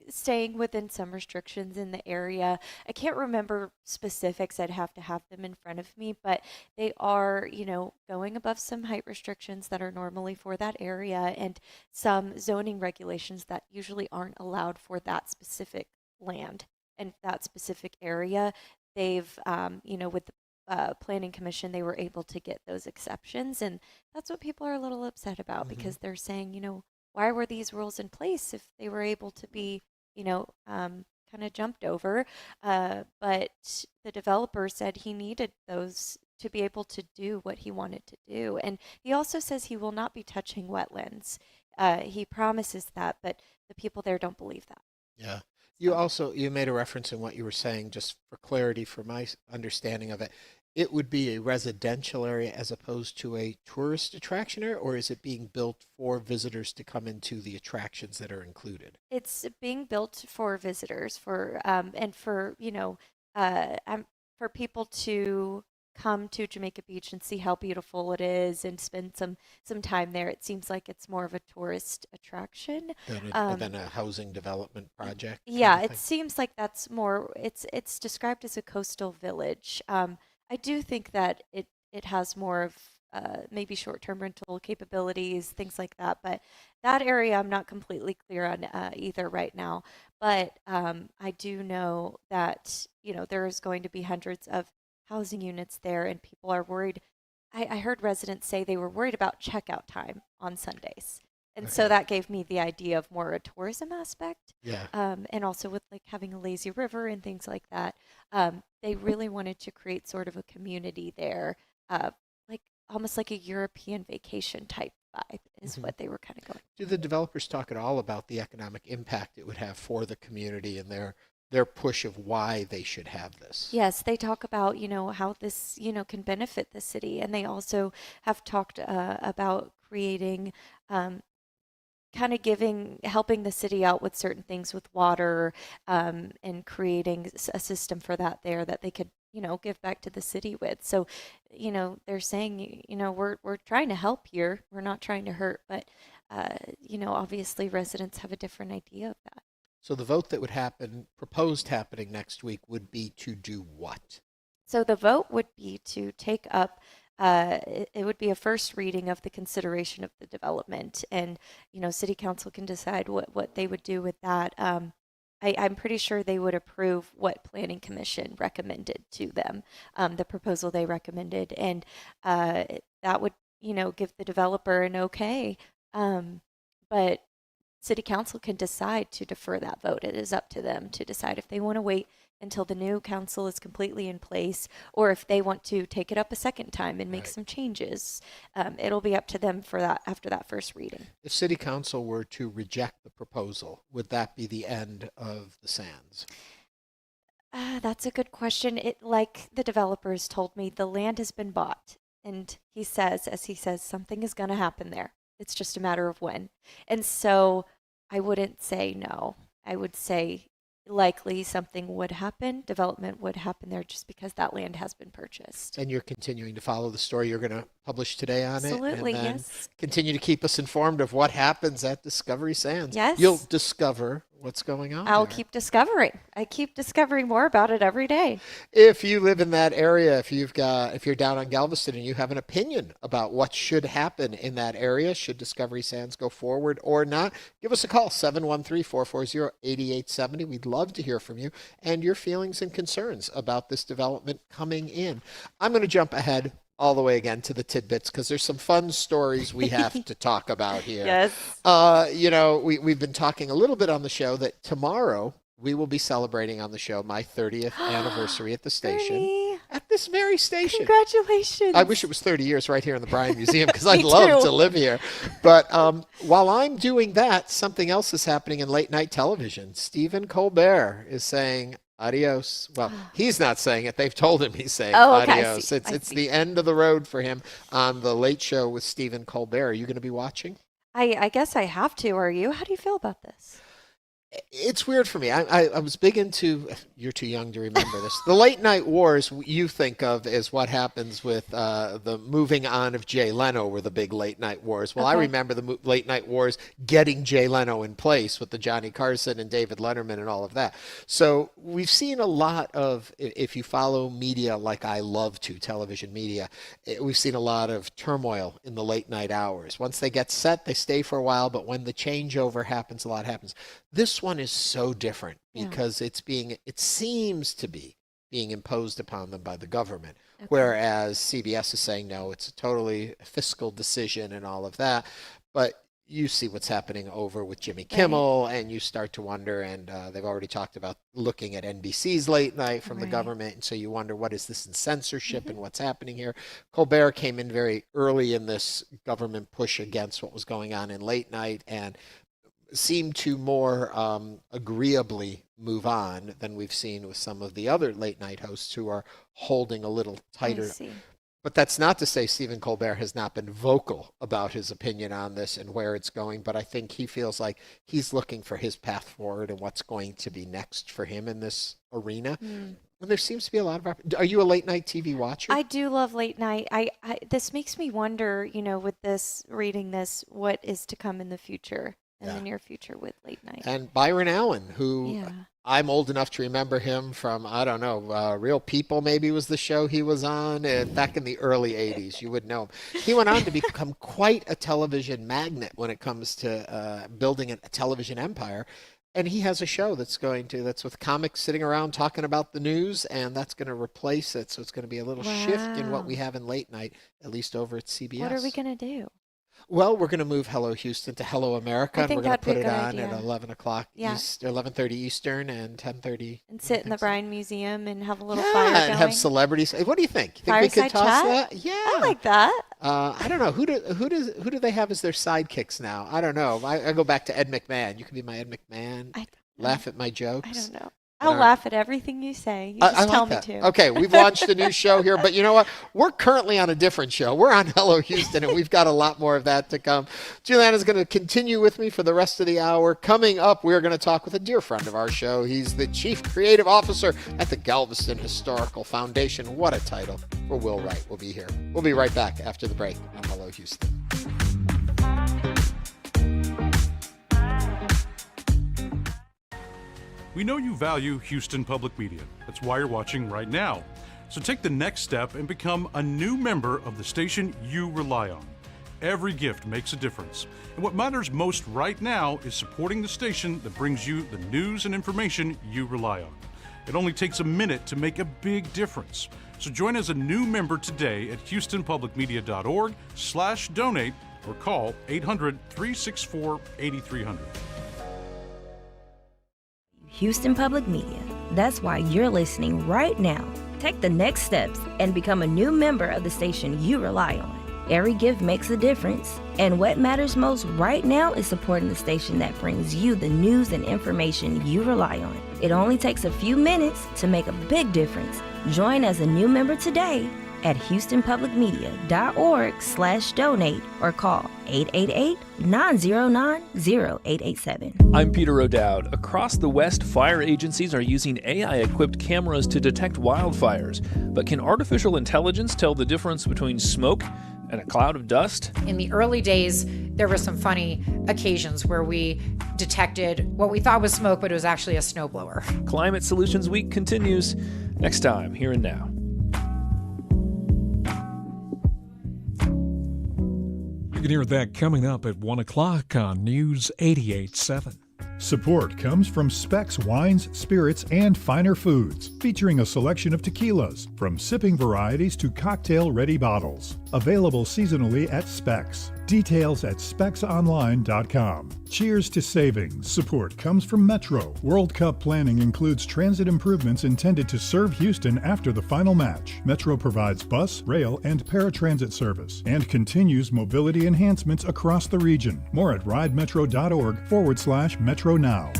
staying within some restrictions in the area. I can't remember specifics. I'd have to have them in front of me, but they are, going above some height restrictions that are normally for that area and some zoning regulations that usually aren't allowed for that specific land and that specific area. They've, with the planning commission, they were able to get those exceptions, and that's what people are a little upset about because they're saying, why were these rules in place if they were able to be kind of jumped over, but the developer said he needed those to be able to do what he wanted to do. And he also says he will not be touching wetlands. He promises that, but the people there don't believe that. Yeah. You made a reference in what you were saying, just for clarity, for my understanding of it. It would be a residential area as opposed to a tourist attraction area, or is it being built for visitors to come into the attractions that are included? It's being built for visitors, for people to come to Jamaica Beach and see how beautiful it is and spend some time there. It seems like it's more of a tourist attraction than a housing development project. Yeah, it seems like that's more. It's described as a coastal village. I do think that it has more of maybe short-term rental capabilities, things like that. But that area I'm not completely clear on either right now. But I do know that there is going to be hundreds of housing units there, and people are worried. I heard residents say they were worried about checkout time on Sundays. And so that gave me the idea of more a tourism aspect. Yeah. And also with like having a lazy river and things like that. They really wanted to create sort of a community there, like almost like a European vacation type vibe is what they were kind of going. Do the developers talk at all about the economic impact it would have for the community and their push of why they should have this? Yes, they talk about, how this, can benefit the city. And they also have talked about creating kind of helping the city out with certain things with water, and creating a system for that there that they could, give back to the city with. So, they're saying, we're trying to help here. We're not trying to hurt, but, obviously residents have a different idea of that. So the vote that would happen, proposed happening next week, would be to do what? So the vote would be to take up it would be a first reading of the consideration of the development, and City Council can decide what they would do with that. I'm pretty sure they would approve what Planning Commission recommended to them, the proposal they recommended, and that would give the developer an okay. But City Council can decide to defer that vote. It is up to them to decide if they want to wait until the new council is completely in place, or if they want to take it up a second time and make some changes. It'll be up to them for that after that first reading. If City Council were to reject the proposal, would that be the end of the sands? That's a good question. Like the developers told me, the land has been bought, and he says, something is going to happen there. It's just a matter of when. And so I wouldn't say no. I would say likely something would happen, development would happen there, just because that land has been purchased. And you're continuing to follow the story you're going to publish today on Absolutely, it? And then yes. continue to keep us informed of what happens at Discovery Sands. Yes. You'll discover what's going on I'll there. keep discovering. I keep discovering more about it every day. If you live in that area, if you're down on Galveston and you have an opinion about what should happen in that area, should Discovery Sands go forward or not, give us a call, 713-440-8870. We'd love to hear from you and your feelings and concerns about this development coming in. I'm going to jump ahead all the way again to the tidbits, because there's some fun stories we have to talk about here. Yes. We've been talking a little bit on the show that tomorrow we will be celebrating on the show my 30th anniversary at the station. Ernie. At this very station. Congratulations. I wish it was 30 years right here in the Bryan Museum, because I'd love to live here. But while I'm doing that, something else is happening in late night television. Stephen Colbert is saying adios. Well, he's not saying it. They've told him he's saying adios. It's the end of the road for him on the Late Show with Stephen Colbert. Are you going to be watching? I guess I have to. Are you? How do you feel about this? It's weird for me. I was big into, you're too young to remember this, the late night wars you think of as what happens with the moving on of Jay Leno were the big late night wars. Well, I remember the late night wars getting Jay Leno in place with the Johnny Carson and David Letterman and all of that. So we've seen a lot of, if you follow media like I love to, television media, we've seen a lot of turmoil in the late night hours. Once they get set, they stay for a while, but when the changeover happens, a lot happens. This one is so different because it seems to be being imposed upon them by the government, whereas CBS is saying, no, it's a totally fiscal decision and all of that. But you see what's happening over with Jimmy Kimmel, and you start to wonder, and they've already talked about looking at NBC's late night from the government, and so you wonder, what is this in censorship and what's happening here? Colbert came in very early in this government push against what was going on in late night, and seem to more agreeably move on than we've seen with some of the other late night hosts who are holding a little tighter. But that's not to say Stephen Colbert has not been vocal about his opinion on this and where it's going, but I think he feels like he's looking for his path forward and what's going to be next for him in this arena. And there seems to be a lot of... Are you a late night TV watcher? I do love late night. This makes me wonder, with this, reading this, what is to come in the future. In the near future with late night. And Byron Allen, who I'm old enough to remember him from, I don't know, Real People maybe was the show he was on back in the early 80s. You would know him. He went on to become quite a television magnate when it comes to building a television empire. And he has a show that's with comics sitting around talking about the news, and that's going to replace it. So it's going to be a little shift in what we have in late night, at least over at CBS. What are we going to do? Well, we're going to move Hello Houston to Hello America, and we're going to put it on at 11 o'clock East, 11:30 Eastern and 10:30. And sit in the Bryan Museum and have a little fire going. And have celebrities. What do you think? You think Fireside we could toss chat? that? Yeah, I like that. I don't know who do they have as their sidekicks now? I don't know. I go back to Ed McMahon. You can be my Ed McMahon. Laugh at my jokes. I don't know. I'll laugh at everything you say. You just tell me to. Okay, we've launched a new show here, but you know what? We're currently on a different show. We're on Hello Houston, and we've got a lot more of that to come. Julianna's going to continue with me for the rest of the hour. Coming up, we're going to talk with a dear friend of our show. He's the Chief Creative Officer at the Galveston Historical Foundation. What a title for Will Wright. We'll be here. We'll be right back after the break on Hello Houston. We know you value Houston Public Media. That's why you're watching right now. So take the next step and become a new member of the station you rely on. Every gift makes a difference. And what matters most right now is supporting the station that brings you the news and information you rely on. It only takes a minute to make a big difference. So join as a new member today at houstonpublicmedia.org/donate or call 800-364-8300. Houston Public Media. That's why you're listening right now. Take the next steps and become a new member of the station you rely on. Every gift makes a difference, and what matters most right now is supporting the station that brings you the news and information you rely on. It only takes a few minutes to make a big difference. Join as a new member today at houstonpublicmedia.org/donate or call 888-909-0887. I'm Peter O'Dowd. Across the West, fire agencies are using AI-equipped cameras to detect wildfires. But can artificial intelligence tell the difference between smoke and a cloud of dust? In the early days, there were some funny occasions where we detected what we thought was smoke, but it was actually a snowblower. Climate Solutions Week continues next time, Here and Now. You can hear that coming up at 1 o'clock on News 88.7. Support comes from Specs Wines, Spirits, and Finer Foods, featuring a selection of tequilas, from sipping varieties to cocktail-ready bottles. Available seasonally at Specs. Details at specsonline.com. Cheers to savings. Support comes from Metro. World Cup planning includes transit improvements intended to serve Houston after the final match. Metro provides bus, rail, and paratransit service and continues mobility enhancements across the region. More at ridemetro.org/Metro Now.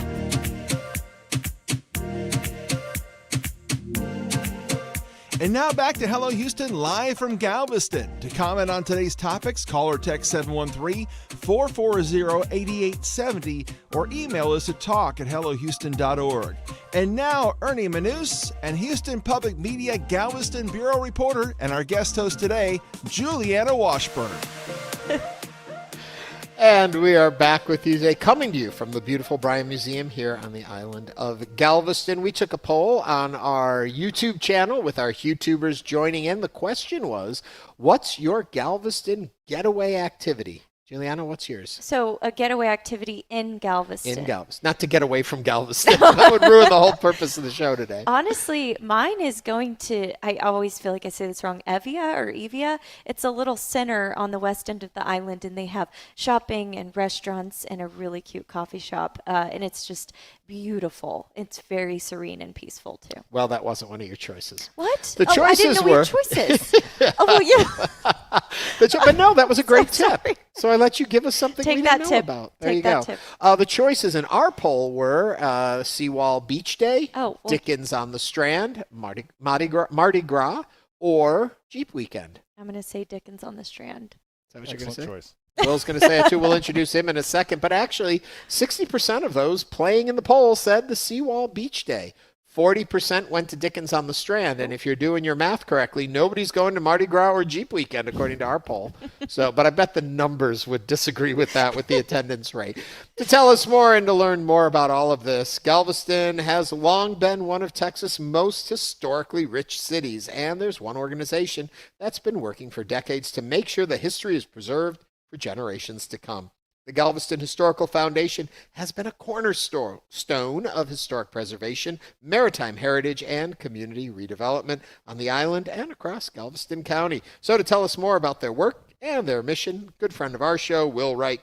And now back to Hello Houston, live from Galveston. To comment on today's topics, call or text 713-440-8870 or email us at talk@hellohouston.org. And now, Ernie Manouse and Houston Public Media Galveston Bureau reporter and our guest host today, Julianna Washburn. And we are back with you today, coming to you from the beautiful Bryan Museum here on the island of Galveston. We took a poll on our YouTube channel with our YouTubers joining in. The question was, what's your Galveston getaway activity? Julianna, what's yours? So a getaway activity in Galveston. In Galveston. Not to get away from Galveston. That would ruin the whole purpose of the show today. Honestly, mine is going to, I always feel like I say this wrong, Evia. It's a little center on the west end of the island, and they have shopping and restaurants and a really cute coffee shop. And it's just beautiful. It's very serene and peaceful, too. Well, that wasn't one of your choices. What? The choices I didn't know we had choices. Oh, well, yeah. But no, that was a great tip. So I let you give us something we didn't know about. There you go. The choices in our poll were Seawall Beach Day, Dickens on the Strand, Mardi Gras, or Jeep Weekend. I'm going to say Dickens on the Strand. Is that what you're going to say? Choice. Will's going to say it too. We'll introduce him in a second. But actually, 60% of those playing in the poll said the Seawall Beach Day. 40% went to Dickens on the Strand. And if you're doing your math correctly, nobody's going to Mardi Gras or Jeep Weekend, according to our poll. But I bet the numbers would disagree with that, with the attendance rate. To tell us more and to learn more about all of this, Galveston has long been one of Texas' most historically rich cities. And there's one organization that's been working for decades to make sure the history is preserved for generations to come. The Galveston Historical Foundation has been a cornerstone of historic preservation, maritime heritage, and community redevelopment on the island and across Galveston County. So to tell us more about their work and their mission, good friend of our show, Will Wright,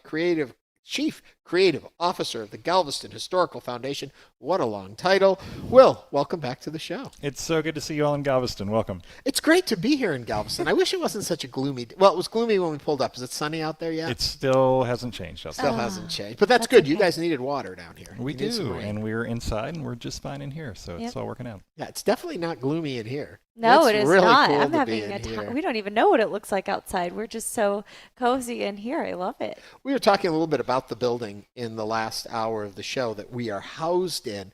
Chief Creative Officer of the Galveston Historical Foundation. What a long title. Will, welcome back to the show. It's so good to see you all in Galveston. Welcome. It's great to be here in Galveston. I wish it wasn't such a gloomy... Well, it was gloomy when we pulled up. Is it sunny out there yet? It still hasn't changed. Still hasn't changed. But that's good. Okay. You guys needed water down here. We do, and we're inside, and we're just fine in here, so it's all working out. Yeah, it's definitely not gloomy in here. No, it's it is really not. Cool I'm to having be a in time. here. We don't even know what it looks like outside. We're just so cozy in here. I love it. We were talking a little bit about the building in the last hour of the show that we are housed in.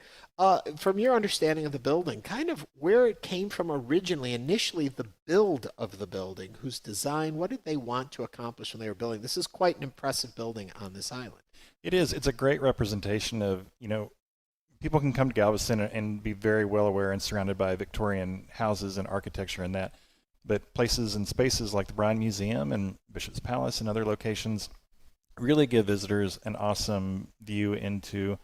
From your understanding of the building, kind of where it came from originally, initially the build of the building, whose design, what did they want to accomplish when they were building? This is quite an impressive building on this island. It is. It's a great representation of, people can come to Galveston and be very well aware and surrounded by Victorian houses and architecture and that. But places and spaces like the Bryan Museum and Bishop's Palace and other locations really give visitors an awesome view into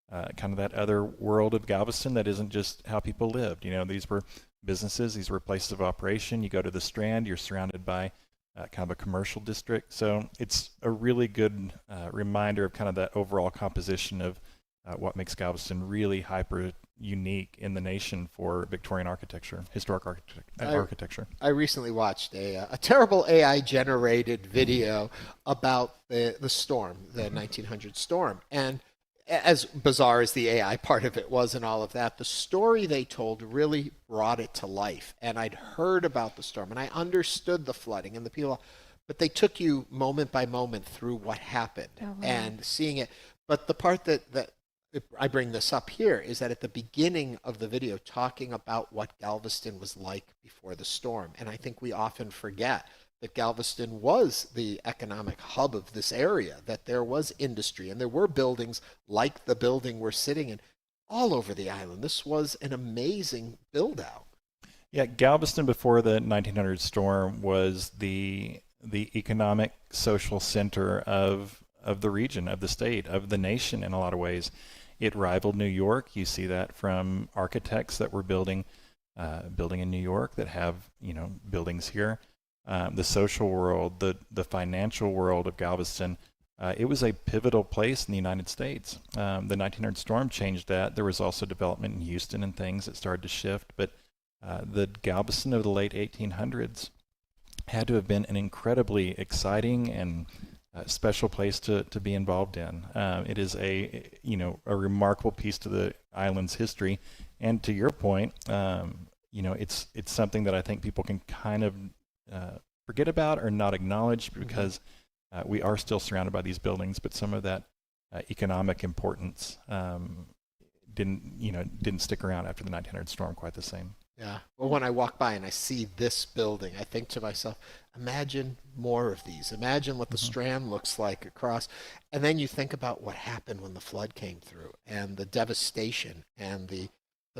kind of that other world of Galveston that isn't just how people lived. You know, these were businesses, these were places of operation. You go to the Strand, you're surrounded by kind of a commercial district. So it's a really good reminder of kind of that overall composition of what makes Galveston really hyper unique in the nation for Victorian architecture, historic architecture. I recently watched a terrible AI-generated video about the storm, the 1900 storm. And as bizarre as the AI part of it was and all of that, the story they told really brought it to life. And I'd heard about the storm, and I understood the flooding and the people, but they took you moment by moment through what happened and seeing it. But the part that I bring this up here is that at the beginning of the video, talking about what Galveston was like before the storm. And I think we often forget that Galveston was the economic hub of this area, that there was industry and there were buildings like the building we're sitting in all over the island. This was an amazing build out. Yeah, Galveston before the 1900 storm was the economic, social center of the region, of the state, of the nation in a lot of ways. It rivaled New York. You see that from architects that were building in New York that have, buildings here. The social world, the financial world of Galveston, it was a pivotal place in the United States. The 1900 storm changed that. There was also development in Houston and things that started to shift, but the Galveston of the late 1800s had to have been an incredibly exciting and special place to be involved in. It is a remarkable piece to the island's history, and to your point, it's something that I think people can kind of forget about or not acknowledge because we are still surrounded by these buildings, but some of that economic importance didn't stick around after the 1900 storm quite the same. Yeah. Well, when I walk by and I see this building, I think to myself, imagine more of these. Imagine what the Strand looks like across. And then you think about what happened when the flood came through and the devastation and the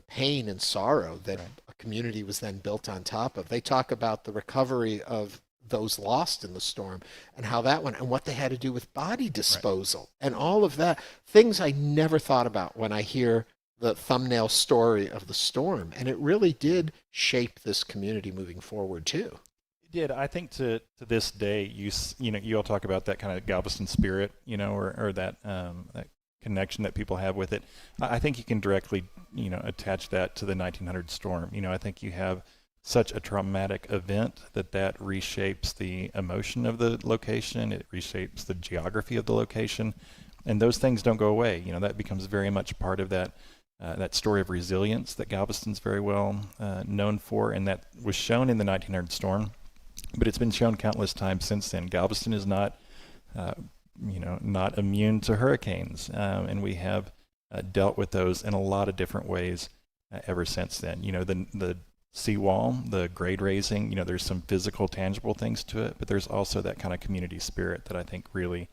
pain and sorrow that a community was then built on top of. They talk about the recovery of those lost in the storm and how that went and what they had to do with body disposal and all of that. Things I never thought about when I hear the thumbnail story of the storm, and it really did shape this community moving forward too. It did. I think to this day, you all talk about that kind of Galveston spirit, or that that connection that people have with it. I think you can directly, attach that to the 1900 storm. I think you have such a traumatic event that reshapes the emotion of the location. It reshapes the geography of the location, and those things don't go away. That becomes very much part of that story of resilience that Galveston's very well known for, and that was shown in the 1900 storm, but it's been shown countless times since then. Galveston is not immune to hurricanes, and we have dealt with those in a lot of different ways ever since then. The seawall, the grade raising, there's some physical, tangible things to it, but there's also that kind of community spirit that I think really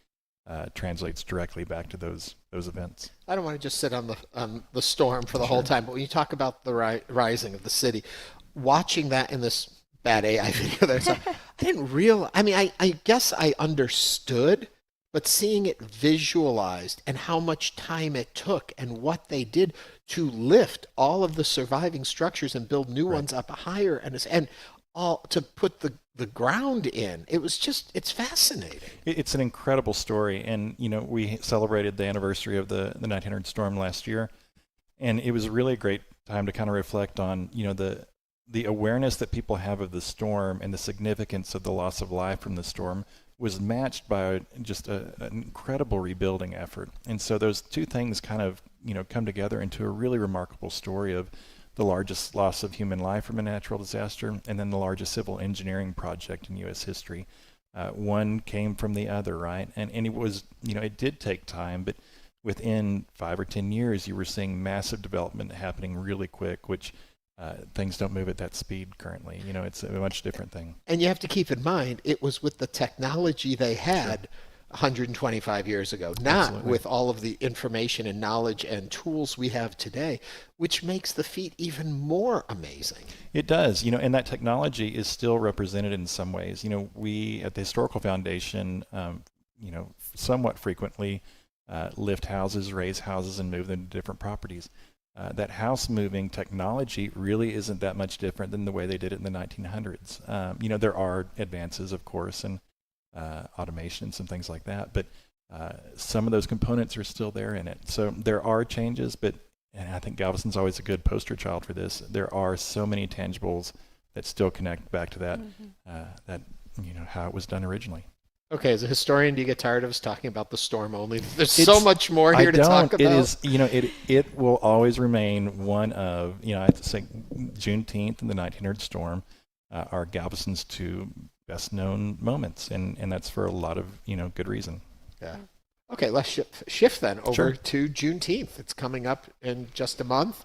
translates directly back to those events. I don't want to just sit on the storm for the whole time, but when you talk about the rising of the city, watching that in this bad AI video, I didn't realize. I mean, I guess I understood, but seeing it visualized and how much time it took and what they did to lift all of the surviving structures and build new ones up higher and all to put the ground in. It's fascinating. It's an incredible story. And, we celebrated the anniversary of the 1900 storm last year. And it was really a great time to kind of reflect on, the awareness that people have of the storm and the significance of the loss of life from the storm was matched by just an incredible rebuilding effort. And so those two things kind of, come together into a really remarkable story of the largest loss of human life from a natural disaster, and then the largest civil engineering project in U.S. history. One came from the other, right? And it was, it did take time, but within 5 or 10 years, you were seeing massive development happening really quick, which things don't move at that speed currently. It's a much different thing. And you have to keep in mind, it was with the technology they had. 125 years ago, not Absolutely. with all of the information and knowledge and tools we have today, which makes the feat even more amazing. It does, and that technology is still represented in some ways. We at the Historical Foundation, somewhat frequently lift houses, raise houses, and move them to different properties. That house moving technology really isn't that much different than the way they did it in the 1900s. There are advances, of course, and automation and some things like that, but some of those components are still there in it. So there are changes, and I think Galveston's always a good poster child for this. There are so many tangibles that still connect back to that, how it was done originally. Okay, as a historian, do you get tired of us talking about the storm only? There's so much more here to talk about. It is, it will always remain one of, I have to say, Juneteenth and the 1900 storm are Galveston's two best known moments, and that's for a lot of, good reason. Yeah. Okay, let's shift then over Sure. to Juneteenth. It's coming up in just a month.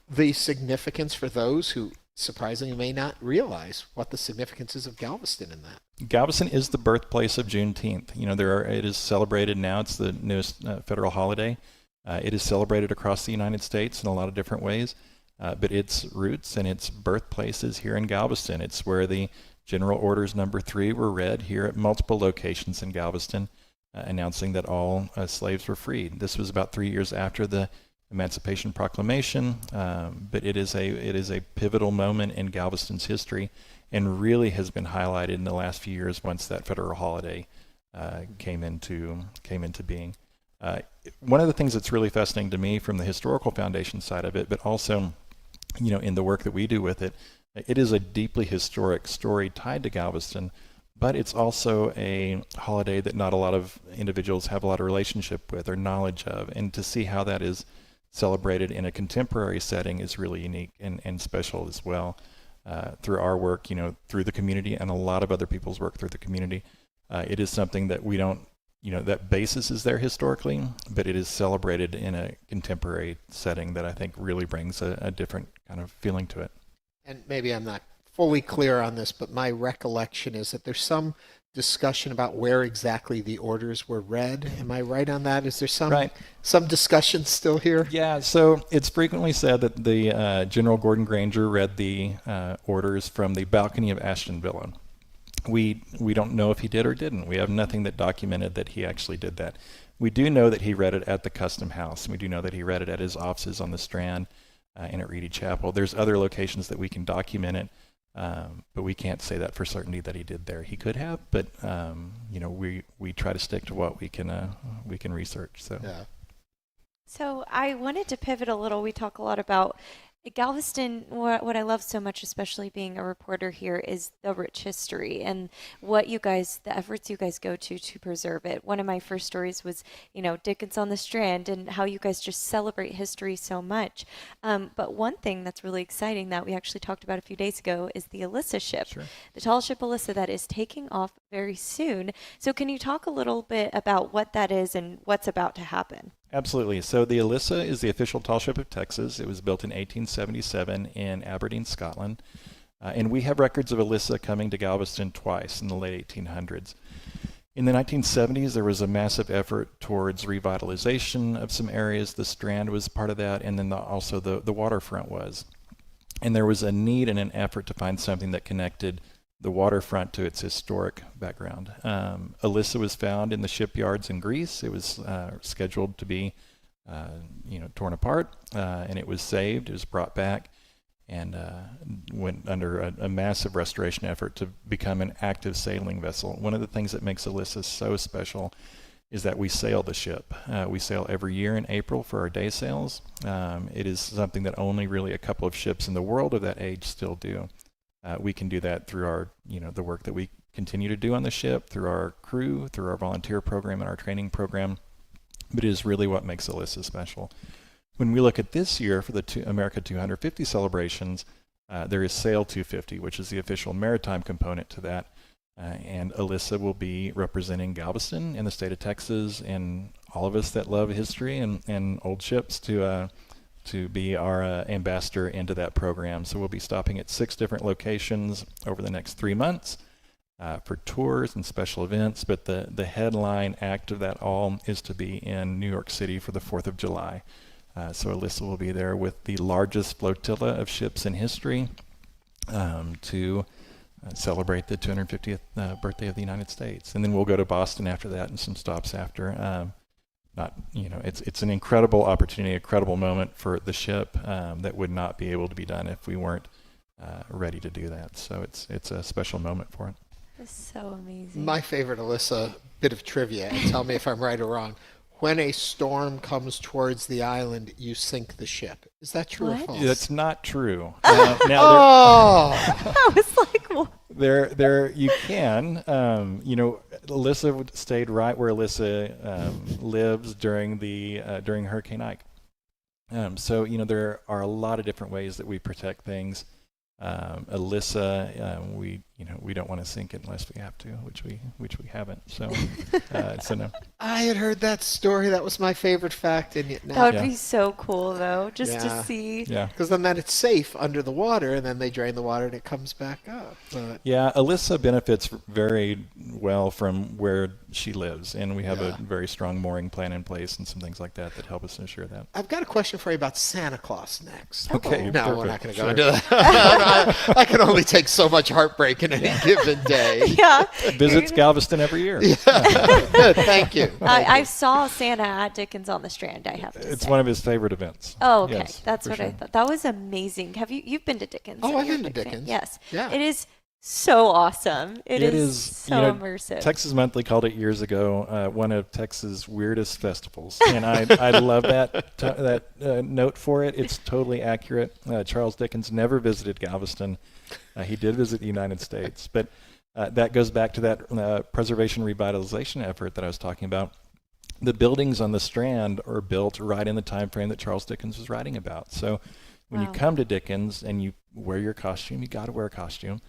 The significance for those who surprisingly may not realize what the significance is of Galveston in that. Galveston is the birthplace of Juneteenth. It is celebrated now. It's the newest federal holiday. It is celebrated across the United States in a lot of different ways, but its roots and its birthplace is here in Galveston. It's where the General Orders Number 3 were read here at multiple locations in Galveston, announcing that all slaves were freed. This was about 3 years after the Emancipation Proclamation, but it is a pivotal moment in Galveston's history, and really has been highlighted in the last few years once that federal holiday came into being. One of the things that's really fascinating to me from the Historical Foundation side of it, but also, in the work that we do with it, it is a deeply historic story tied to Galveston, but it's also a holiday that not a lot of individuals have a lot of relationship with or knowledge of, and to see how that is celebrated in a contemporary setting is really unique and special as well. Through our work, through the community, and a lot of other people's work through the community, it is something that we don't, that basis is there historically, but it is celebrated in a contemporary setting that I think really brings a different kind of feeling to it. And maybe I'm not fully clear on this, but my recollection is that there's some discussion about where exactly the orders were read. Am I right on that? Is there some discussion still here? Yeah, so it's frequently said that the General Gordon Granger read the orders from the balcony of Ashton Villa. We don't know if he did or didn't. We have nothing that documented that he actually did that. We do know that he read it at the Custom House. We do know that he read it at his offices on the Strand and at Reedy Chapel. There's other locations that we can document it, but we can't say that for certainty that he did there. He could have, but we try to stick to what we can research. So. Yeah. So I wanted to pivot a little. We talk a lot about Galveston. What I love so much, especially being a reporter here, is the rich history and the efforts you guys go to preserve it. One of my first stories was, Dickens on the Strand and how you guys just celebrate history so much. But one thing that's really exciting that we actually talked about a few days ago is the Alyssa ship, Sure. the tall ship Alyssa that is taking off very soon. So can you talk a little bit about what that is and what's about to happen? Absolutely. So the Alyssa is the official tall ship of Texas. It was built in 1877 in Aberdeen, Scotland. And we have records of Alyssa coming to Galveston twice in the late 1800s. In the 1970s, there was a massive effort towards revitalization of some areas. The Strand was part of that, and then also the waterfront was. And there was a need and an effort to find something that connected the waterfront to its historic background. Alyssa was found in the shipyards in Greece. It was scheduled to be, torn apart, and it was saved. It was brought back, and went under a massive restoration effort to become an active sailing vessel. One of the things that makes Alyssa so special is that we sail the ship. We sail every year in April for our day sails. It is something that only really a couple of ships in the world of that age still do. We can do that through our, the work that we continue to do on the ship, through our crew, through our volunteer program and our training program. But it is really what makes Alyssa special. When we look at this year for the America 250 celebrations, there is Sail 250, which is the official maritime component to that. And Alyssa will be representing Galveston and the state of Texas, and all of us that love history and old ships to be our ambassador into that program. So we'll be stopping at 6 different locations over the next 3 months. for tours and special events, but the headline act of that all is to be in New York City for the 4th of July. So Alyssa will be there with the largest flotilla of ships in history to celebrate the 250th birthday of the United States. And then we'll go to Boston after that and some stops after. It's an incredible opportunity, a credible moment for the ship that would not be able to be done if we weren't ready to do that. So it's a special moment for it. That's so amazing. My favorite, Alyssa, bit of trivia, and tell me if I'm right or wrong. When a storm comes towards the island, you sink the ship. Is that true or false? That's not true. I was like, what? There, you can. Alyssa stayed right where Alyssa lives during Hurricane Ike. So there are a lot of different ways that we protect things. Alyssa, we don't want to sink it unless we have to, which we haven't. So no. I had heard that story. That was my favorite fact. And yet now, that would be so cool, though, just to see. Yeah. Because then it's safe under the water, and then they drain the water and it comes back up. But yeah, Alyssa benefits very well from where she lives, and we have a very strong mooring plan in place and some things like that help us ensure that. I've got a question for you about Santa Claus next. Okay. No, we're not going to go into that. I can only take so much heartbreak in any given day. Yeah. Visits Galveston every year. Thank you. I saw Santa at Dickens on the Strand, I have to say. It's one of his favorite events. Oh, okay. Yes, that's what sure. I thought. That was amazing. You've been to Dickens? Oh, I've You're been a to big fan. Dickens. Yes. Yeah. It is so awesome. It is so immersive. Texas Monthly called it years ago one of Texas' weirdest festivals, and I love that note for it. It's totally accurate. Charles Dickens never visited Galveston. He did visit the United States, but that goes back to that preservation revitalization effort that I was talking about. The buildings on the Strand are built right in the time frame that Charles Dickens was writing about. So when you come to Dickens and you wear your costume, you got to wear a costume.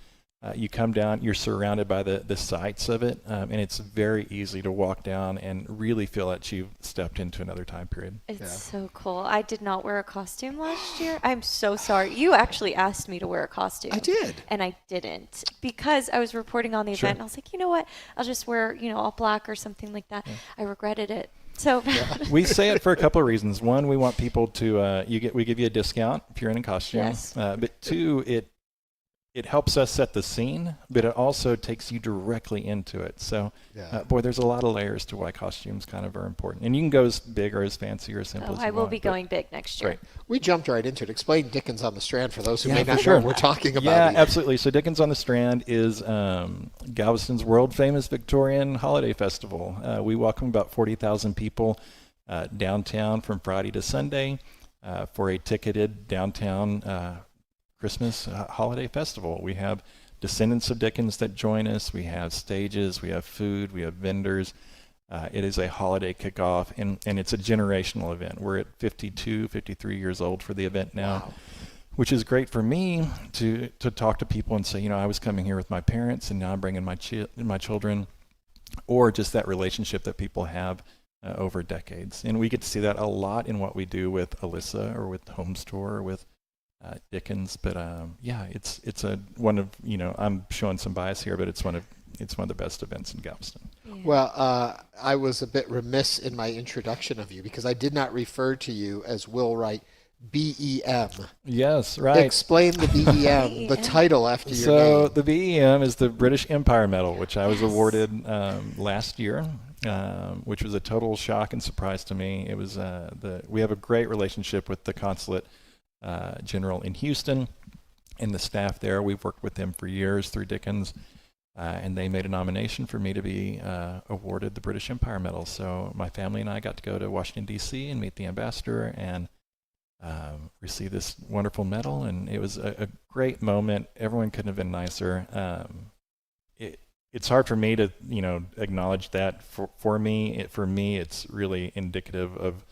You come down, you're surrounded by the sights of it, and it's very easy to walk down and really feel that you've stepped into another time period. It's so cool. I did not wear a costume last year. I'm so sorry. You actually asked me to wear a costume. I did. And I didn't because I was reporting on the event, and I was like, you know what? I'll just wear, all black or something like that. I regretted it. So we say it for a couple of reasons. One, we want people to we give you a discount if you're in a costume. Yes. But two, it helps us set the scene, but it also takes you directly into it. So, there's a lot of layers to why costumes kind of are important. And you can go as big or as fancy or as simple as you I will want, be going big next year. Right. We jumped right into it. Explain Dickens on the Strand for those who may not know what we're talking about. Yeah, absolutely. So Dickens on the Strand is Galveston's world-famous Victorian holiday festival. We welcome about 40,000 people downtown from Friday to Sunday for a ticketed downtown Christmas holiday festival. We have descendants of Dickens that join us. We have stages, we have food, we have vendors. It is a holiday kickoff, and it's a generational event. We're at 52, 53 years old for the event now, which is great for me to talk to people and say, I was coming here with my parents, and now I'm bringing my children, or just that relationship that people have over decades. And we get to see that a lot in what we do with Alyssa or with Home Store or with Dickens, but it's one of I'm showing some bias here, but it's one of the best events in Galveston. Yeah. Well, I was a bit remiss in my introduction of you because I did not refer to you as Will Wright, BEM. Yes, right. Explain the BEM, the title after your name. So the BEM is the British Empire Medal, which I was awarded last year, which was a total shock and surprise to me. It was we have a great relationship with the consulate general in Houston and the staff there. We've worked with them for years through Dickens, and they made a nomination for me to be awarded the British Empire Medal. So my family and I got to go to Washington, D.C. and meet the ambassador and receive this wonderful medal, and it was a great moment. Everyone couldn't have been nicer. It's hard for me to acknowledge that. For me, it's really indicative of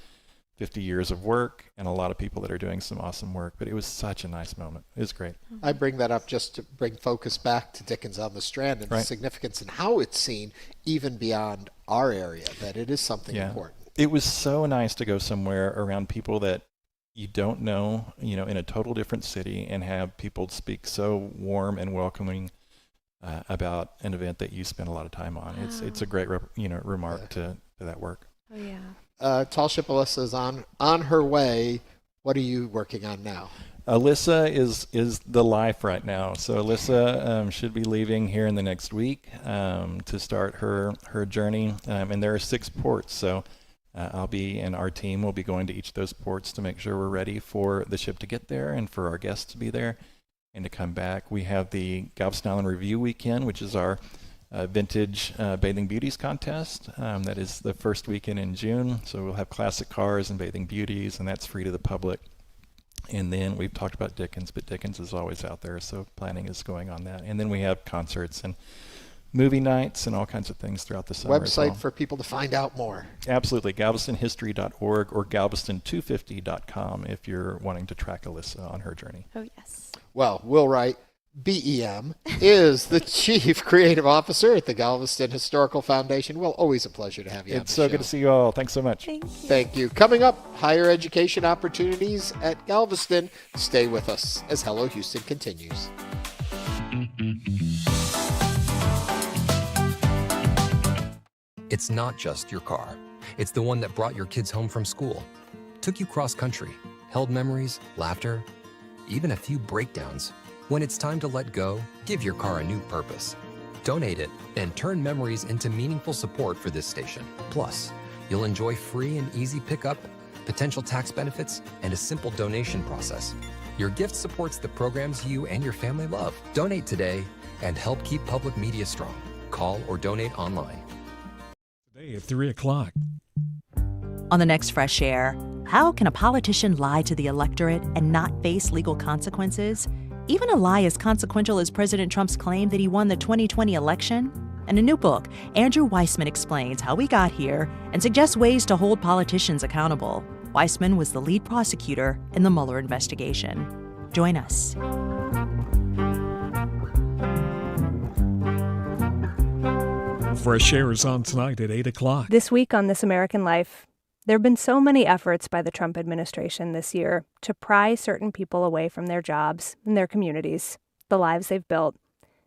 50 years of work and a lot of people that are doing some awesome work, but it was such a nice moment. It was great. I bring that up just to bring focus back to Dickens on the Strand and the significance and how it's seen even beyond our area, that it is something important. It was so nice to go somewhere around people that you don't know, in a total different city, and have people speak so warm and welcoming about an event that you spend a lot of time on. It's a great remark to that work. Oh yeah. Tall Ship Alyssa is on her way. What are you working on now? Alyssa is the life right now. So Alyssa should be leaving here in the next week to start her journey. And there are 6 ports. So I'll be and our team will be going to each of those ports to make sure we're ready for the ship to get there and for our guests to be there and to come back. We have the Galveston Island Review Weekend, which is our vintage bathing beauties contest. That is the first weekend in June. So we'll have classic cars and bathing beauties, and that's free to the public. And then we've talked about Dickens, but Dickens is always out there, so planning is going on that. And then we have concerts and movie nights and all kinds of things throughout the summer. Website for people to find out more. Absolutely, galvestonhistory.org or galveston250.com if you're wanting to track Alyssa on her journey. Oh, yes. Well, Will Wright, BEM, is the Chief Creative Officer at the Galveston Historical Foundation. Well, always a pleasure to have you on the It's so show. good to see you all. Thanks so much. Thank you. Coming up, higher education opportunities at Galveston. Stay with us as Hello Houston continues. It's not just your car. It's the one that brought your kids home from school, took you cross-country, held memories, laughter, even a few breakdowns. When it's time to let go, give your car a new purpose. Donate it and turn memories into meaningful support for this station. Plus, you'll enjoy free and easy pickup, potential tax benefits, and a simple donation process. Your gift supports the programs you and your family love. Donate today and help keep public media strong. Call or donate online. Today at 3 o'clock. On the next Fresh Air, how can a politician lie to the electorate and not face legal consequences? Even a lie as consequential as President Trump's claim that he won the 2020 election? In a new book, Andrew Weissman explains how we got here and suggests ways to hold politicians accountable. Weissman was the lead prosecutor in the Mueller investigation. Join us. Fresh Air is on tonight at 8 o'clock. This week on This American Life, there have been so many efforts by the Trump administration this year to pry certain people away from their jobs and their communities, the lives they've built.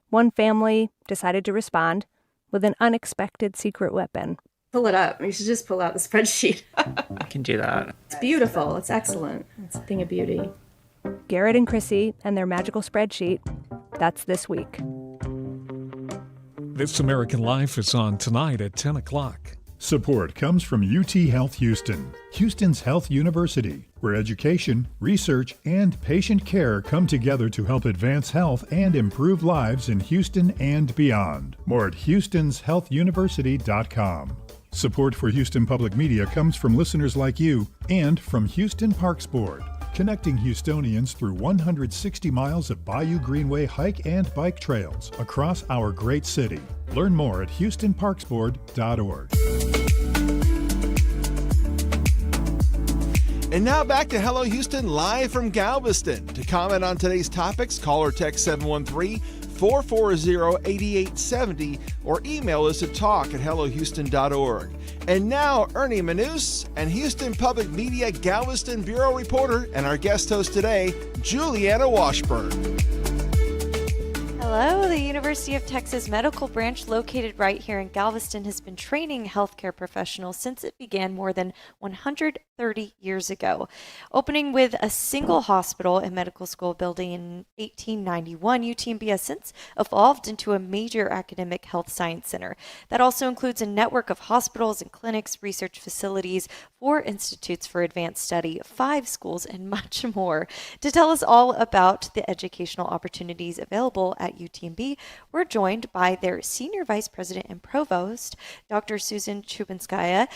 One family decided to respond with an unexpected secret weapon. Pull it up. You should just pull out the spreadsheet. I can do that. It's beautiful. It's excellent. It's a thing of beauty. Garrett and Chrissy and their magical spreadsheet. That's this week. This American Life is on tonight at 10 o'clock. Support comes from UT Health Houston, Houston's health university, where education, research, and patient care come together to help advance health and improve lives in Houston and beyond. More at houstonshealthuniversity.com. Support for Houston Public Media comes from listeners like you and from Houston Parks Board, connecting Houstonians through 160 miles of Bayou Greenway hike and bike trails across our great city. Learn more at houstonparksboard.org. And now back to Hello Houston, live from Galveston. To comment on today's topics, call or text 713-440-8870 or email us at talk@hellohouston.org. And now, Ernie Manouse and Houston Public Media Galveston Bureau reporter and our guest host today, Julianna Washburn. Hello. The University of Texas Medical Branch, located right here in Galveston, has been training healthcare professionals since it began more than 130 years ago. Opening with a single hospital and medical school building in 1891, UTMB has since evolved into a major academic health science center. That also includes a network of hospitals and clinics, research facilities, 4 institutes for advanced study, 5 schools, and much more. To tell us all about the educational opportunities available at UTMB, we're joined by their Senior Vice President and Provost, Dr. Susan Chubinskaya.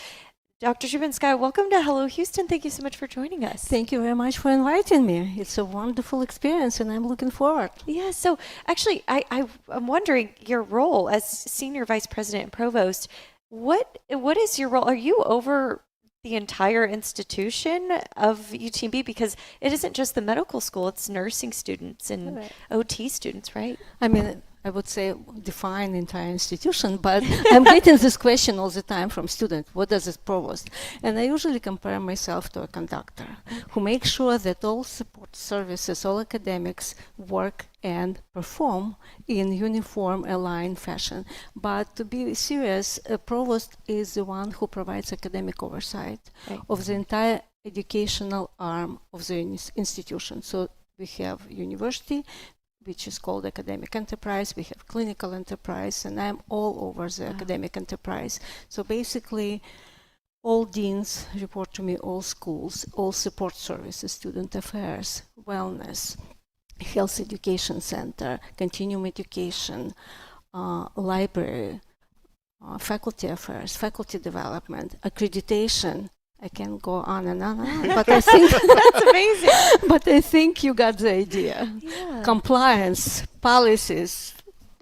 Dr. Chubinskaya, welcome to Hello Houston. Thank you so much for joining us. Thank you very much for inviting me. It's a wonderful experience, and I'm looking forward. Yeah, so actually, I'm wondering your role as Senior Vice President and Provost. What is your role? Are you over the entire institution of UTMB? Because it isn't just the medical school, it's nursing students and OT students, right? I mean, I would say, define entire institution, but I'm getting this question all the time from students, what does it provost? And I usually compare myself to a conductor who makes sure that all support services, all academics work and perform in uniform, aligned fashion. But to be serious, a provost is the one who provides academic oversight of the entire educational arm of the institution. So we have university, which is called academic enterprise, we have clinical enterprise, and I'm all over the academic enterprise. So basically, all deans report to me, all schools, all support services, student affairs, wellness, health education center, continuum education, library, faculty affairs, faculty development, accreditation. I can go on and on, but I think that's amazing. But I think you got the idea. Yeah. Compliance, policies,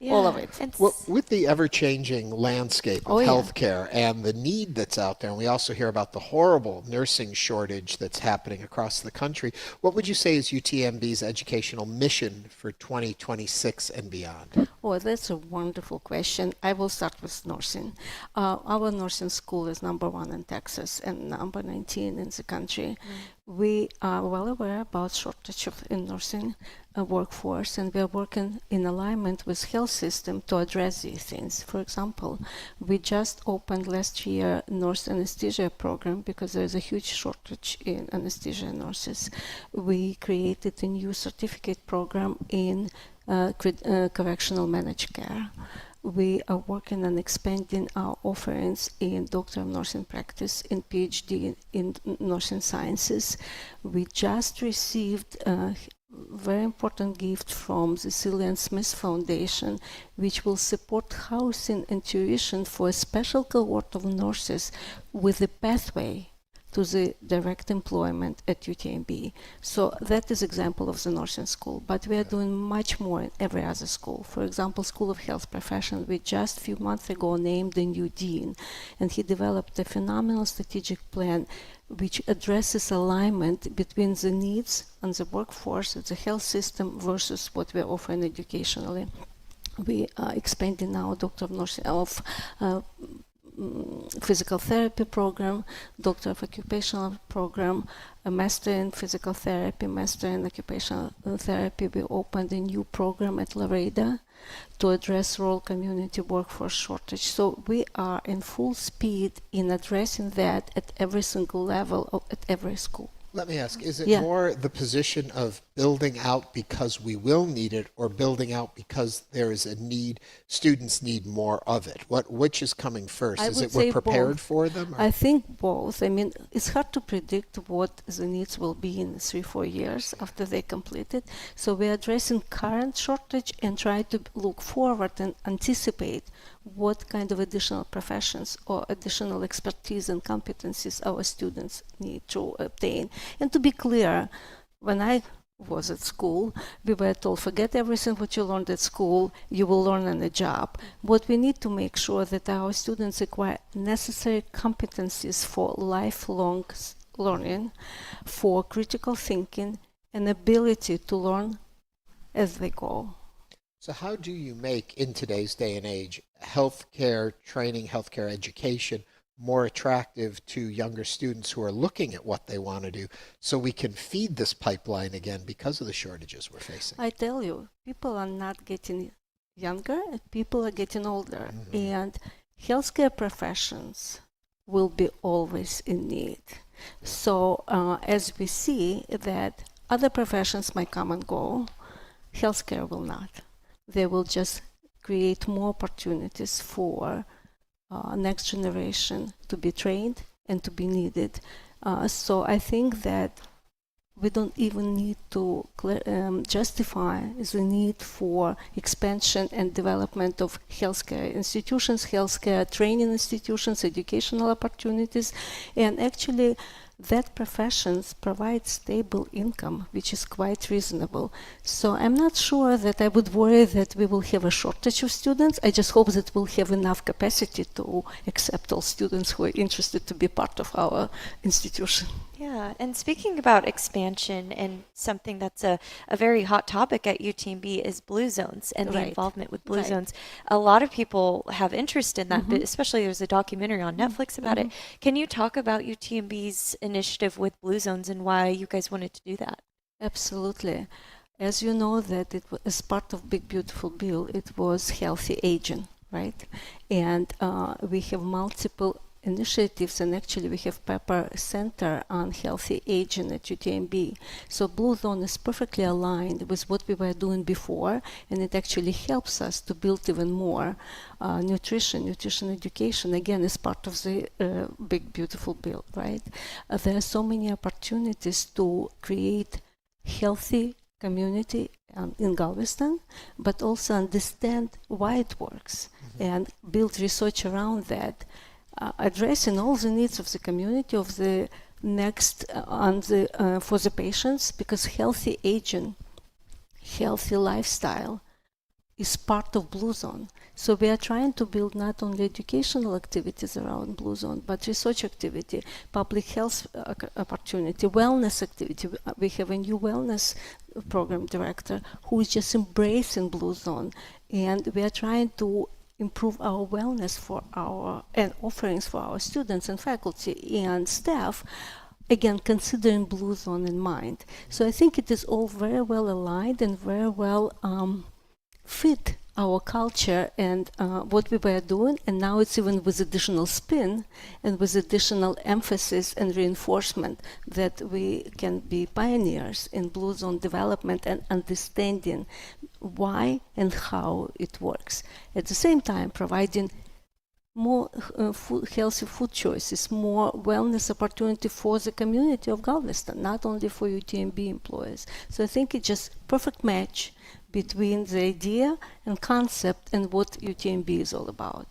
all of it. Well, with the ever-changing landscape of healthcare and the need that's out there, and we also hear about the horrible nursing shortage that's happening across the country, what would you say is UTMB's educational mission for 2026 and beyond? Oh, that's a wonderful question. I will start with nursing. Our nursing school is #1 in Texas and number 19 in the country. We are well aware about shortage in nursing workforce, and we are working in alignment with health system to address these things. For example, we just opened last year nurse anesthesia program because there is a huge shortage in anesthesia nurses. We created a new certificate program in correctional managed care. We are working on expanding our offerings in Doctor of Nursing Practice, in PhD in Nursing Sciences. We just received a very important gift from the Cillian Smith Foundation, which will support housing and tuition for a special cohort of nurses with a pathway to the direct employment at UTMB. So that is example of the nursing school, but we are doing much more in every other school. For example, School of Health Professions, we just a few months ago named a new dean, and he developed a phenomenal strategic plan which addresses alignment between the needs and the workforce of the health system versus what we are offering educationally. We are expanding now Doctor of Nursing physical therapy program, Doctor of Occupational program, a Master in Physical Therapy, Master in Occupational Therapy. We opened a new program at Laredo to address rural community workforce shortage. So we are in full speed in addressing that at every single level at every school. Let me ask, is it more the position of building out because we will need it, or building out because there is a need, students need more of it? Which is coming first? Is it we're prepared for them? Or? I think both. I mean, it's hard to predict what the needs will be in 3-4 years after they complete it. So we're addressing current shortage and try to look forward and anticipate what kind of additional professions or additional expertise and competencies our students need to obtain. And to be clear, when I was at school, we were told, forget everything what you learned at school, you will learn on the job. What we need to make sure that our students acquire necessary competencies for lifelong learning, for critical thinking, and ability to learn as they go. So how do you make, in today's day and age, healthcare training, healthcare education more attractive to younger students who are looking at what they want to do, so we can feed this pipeline again because of the shortages we're facing? I tell you, people are not getting younger, people are getting older, and healthcare professions will be always in need. So as we see that other professions might come and go, healthcare will not. They will just create more opportunities for next generation to be trained and to be needed. So I think that we don't even need to justify the need for expansion and development of healthcare institutions, healthcare training institutions, educational opportunities, and actually that professions provide stable income, which is quite reasonable. So I'm not sure that I would worry that we will have a shortage of students. I just hope that we'll have enough capacity to accept all students who are interested to be part of our institution. Yeah, and speaking about expansion and something that's a very hot topic at UTMB is blue zones and the Right. involvement with blue Right. zones. A lot of people have interest in that, but Mhm. especially there's a documentary on Netflix about it. Can you talk about UTMB's initiative with blue zones and why you guys wanted to do that? Absolutely. As you know that it was as part of Big Beautiful Bill, it was healthy aging, right? And we have multiple initiatives, and actually we have Pepper Center on healthy aging at UTMB. So Blue Zone is perfectly aligned with what we were doing before, and it actually helps us to build even more nutrition education. Again, is part of the Big Beautiful Bill, right? There are so many opportunities to create healthy community in Galveston, but also understand why it works and build research around that, addressing all the needs of the community of the next for the patients, because healthy aging, healthy lifestyle is part of Blue Zone. So we are trying to build not only educational activities around Blue Zone, but research activity, public health opportunity, wellness activity. We have a new wellness program director who is just embracing Blue Zone, and we are trying to improve our wellness for our and offerings for our students and faculty and staff, again considering Blue Zone in mind. So I think it is all very well aligned and very well fit our culture and what we were doing, and now it's even with additional spin and with additional emphasis and reinforcement that we can be pioneers in Blue Zone development and understanding why and how it works. At the same time, providing more healthy food choices, more wellness opportunity for the community of Galveston, not only for UTMB employees. So I think it's just perfect match between the idea and concept and what UTMB is all about.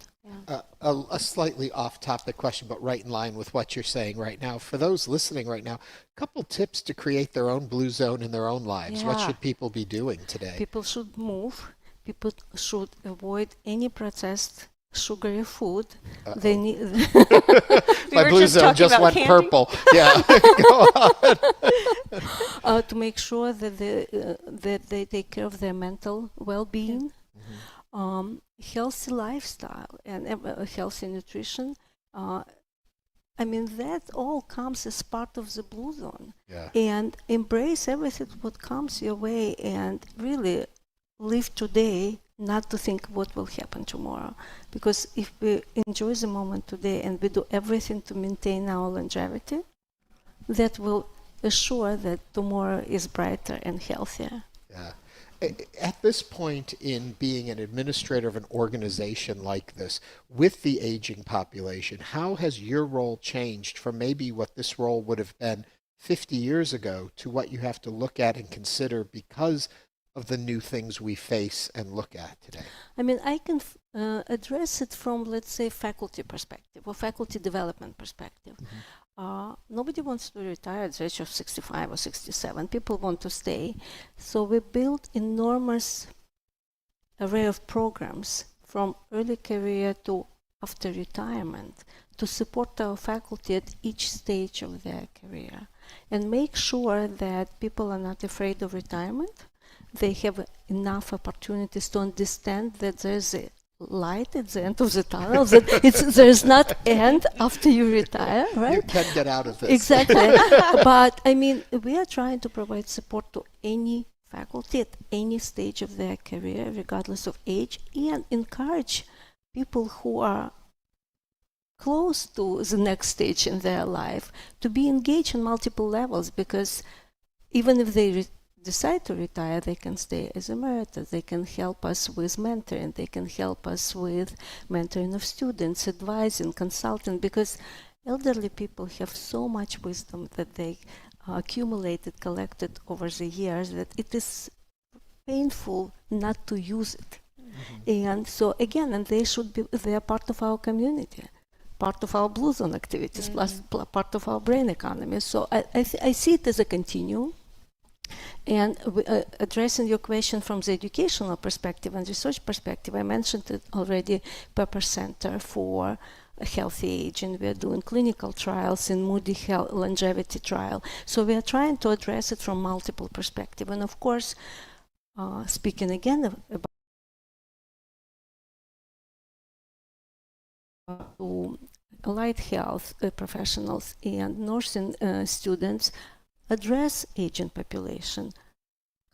A slightly off-topic question, but right in line with what you're saying right now. For those listening right now, a couple tips to create their own blue zone in their own lives. What should people be doing today? People should move. People should avoid any processed sugary food. They need. My blue zone just went candy. Purple. Yeah, go on. To make sure that they take care of their mental well-being, healthy lifestyle, and healthy nutrition. I mean, that all comes as part of the Blue Zone. Yeah. And embrace everything what comes your way, and really live today, not to think what will happen tomorrow. Because if we enjoy the moment today and we do everything to maintain our longevity, that will assure that tomorrow is brighter and healthier. Yeah. At this point in being an administrator of an organization like this, with the aging population, how has your role changed from maybe what this role would have been 50 years ago to what you have to look at and consider because of the new things we face and look at today? I mean, I can address it from, let's say, faculty perspective or faculty development perspective. Nobody wants to retire at the age of 65 or 67. People want to stay. So we built enormous array of programs from early career to after retirement to support our faculty at each stage of their career and make sure that people are not afraid of retirement. They have enough opportunities to understand that there's a light at the end of the tunnel, that there's not end after you retire, right? You can get out of this. Exactly. But I mean, we are trying to provide support to any faculty at any stage of their career, regardless of age, and encourage people who are close to the next stage in their life to be engaged on multiple levels, because even if they decide to retire, they can stay as emeritus, they can help us with mentoring, they can help us with mentoring of students, advising, consulting, because elderly people have so much wisdom that they accumulated, collected over the years, that it is painful not to use it. And so again, and they are part of our community, part of our Blue Zone activities, plus part of our brain economy. So I see it as a continuum. And addressing your question from the educational perspective and research perspective, I mentioned it already, Pepper Center for healthy aging. We are doing clinical trials in Moody Health longevity trial. So we are trying to address it from multiple perspectives. And of course, speaking again about allied health professionals and nursing students address aging population.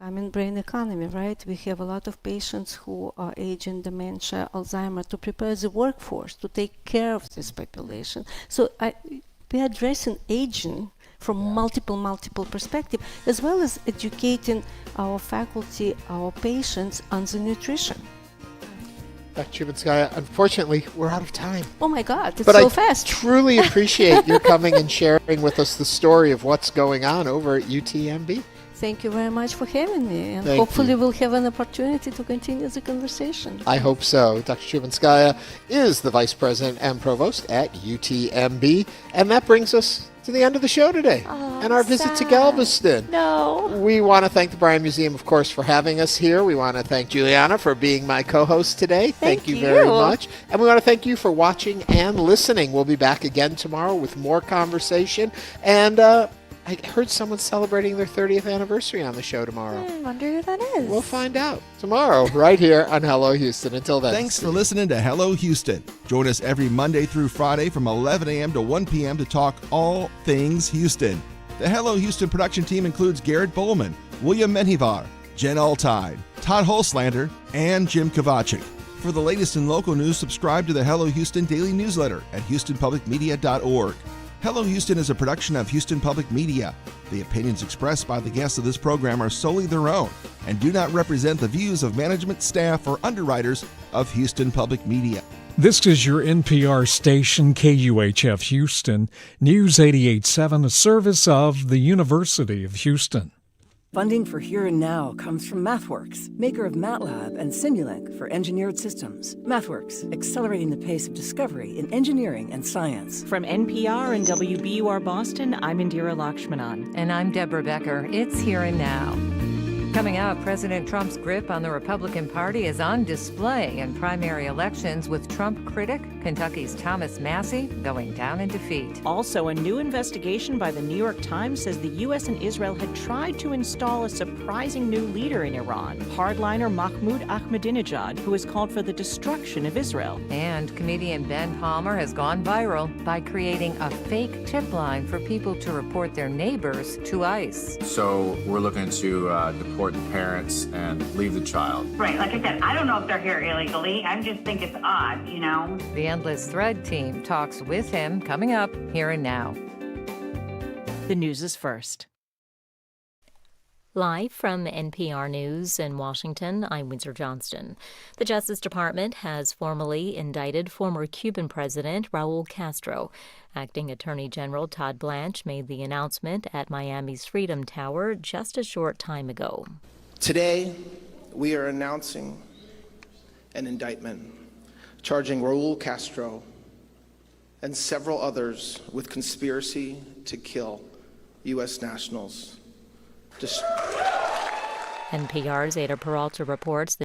In brain economy, right? We have a lot of patients who are aging, dementia, Alzheimer, to prepare the workforce to take care of this population. So we are addressing aging from multiple perspectives, as well as educating our faculty, our patients on the nutrition. Dr. Chubinskaya, unfortunately, we're out of time. Oh my God, it's but so I fast. Truly appreciate your coming and sharing with us the story of what's going on over at UTMB. Thank you very much for having me, and Thank hopefully you. we'll have an opportunity to continue the conversation. I hope so. Dr. Chubinskaya is the Vice President and Provost at UTMB, and that brings us to the end of the show today and our visit to Galveston. No. We want to thank the Bryan Museum, of course, for having us here. We want to thank Julianna for being my co-host today. Thank you very much. And we want to thank you for watching and listening. We'll be back again tomorrow with more conversation. And I heard someone celebrating their 30th anniversary on the show tomorrow. Wonder who that is. We'll find out tomorrow right here on Hello Houston. Until then. Thanks for listening to Hello Houston. Join us every Monday through Friday from 11 a.m. to 1 p.m. to talk all things Houston. The Hello Houston production team includes Garrett Bowman, William Menjivar, Jen Altide, Todd Holslander, and Jim Kovacic. For the latest in local news, subscribe to the Hello Houston daily newsletter at HoustonPublicMedia.org. Hello Houston is a production of Houston Public Media. The opinions expressed by the guests of this program are solely their own and do not represent the views of management, staff, or underwriters of Houston Public Media. This is your NPR station, KUHF Houston, News 88.7, a service of the University of Houston. Funding for Here and Now comes from MathWorks, maker of MATLAB and Simulink for engineered systems. MathWorks, accelerating the pace of discovery in engineering and science. From NPR and WBUR Boston, I'm Indira Lakshmanan. And I'm Deborah Becker. It's Here and Now. Coming up, President Trump's grip on the Republican Party is on display in primary elections, with Trump critic Kentucky's Thomas Massie going down in defeat. Also, a new investigation by the New York Times says the U.S. and Israel had tried to install a surprising new leader in Iran, hardliner Mahmoud Ahmadinejad, who has called for the destruction of Israel. And comedian Ben Palmer has gone viral by creating a fake tip line for people to report their neighbors to ICE. So we're looking to deport the parents and leave the child. Right, like I said, I don't know if they're here illegally. I just think it's odd, you know. The Endless Thread team talks with him coming up Here and Now. The news is first. Live from NPR News in Washington, I'm Windsor Johnston. The Justice Department has formally indicted former Cuban President Raul Castro. Acting Attorney General Todd Blanche made the announcement at Miami's Freedom Tower just a short time ago. Today, we are announcing an indictment charging Raul Castro and several others with conspiracy to kill U.S. nationals. NPR's Ada Peralta reports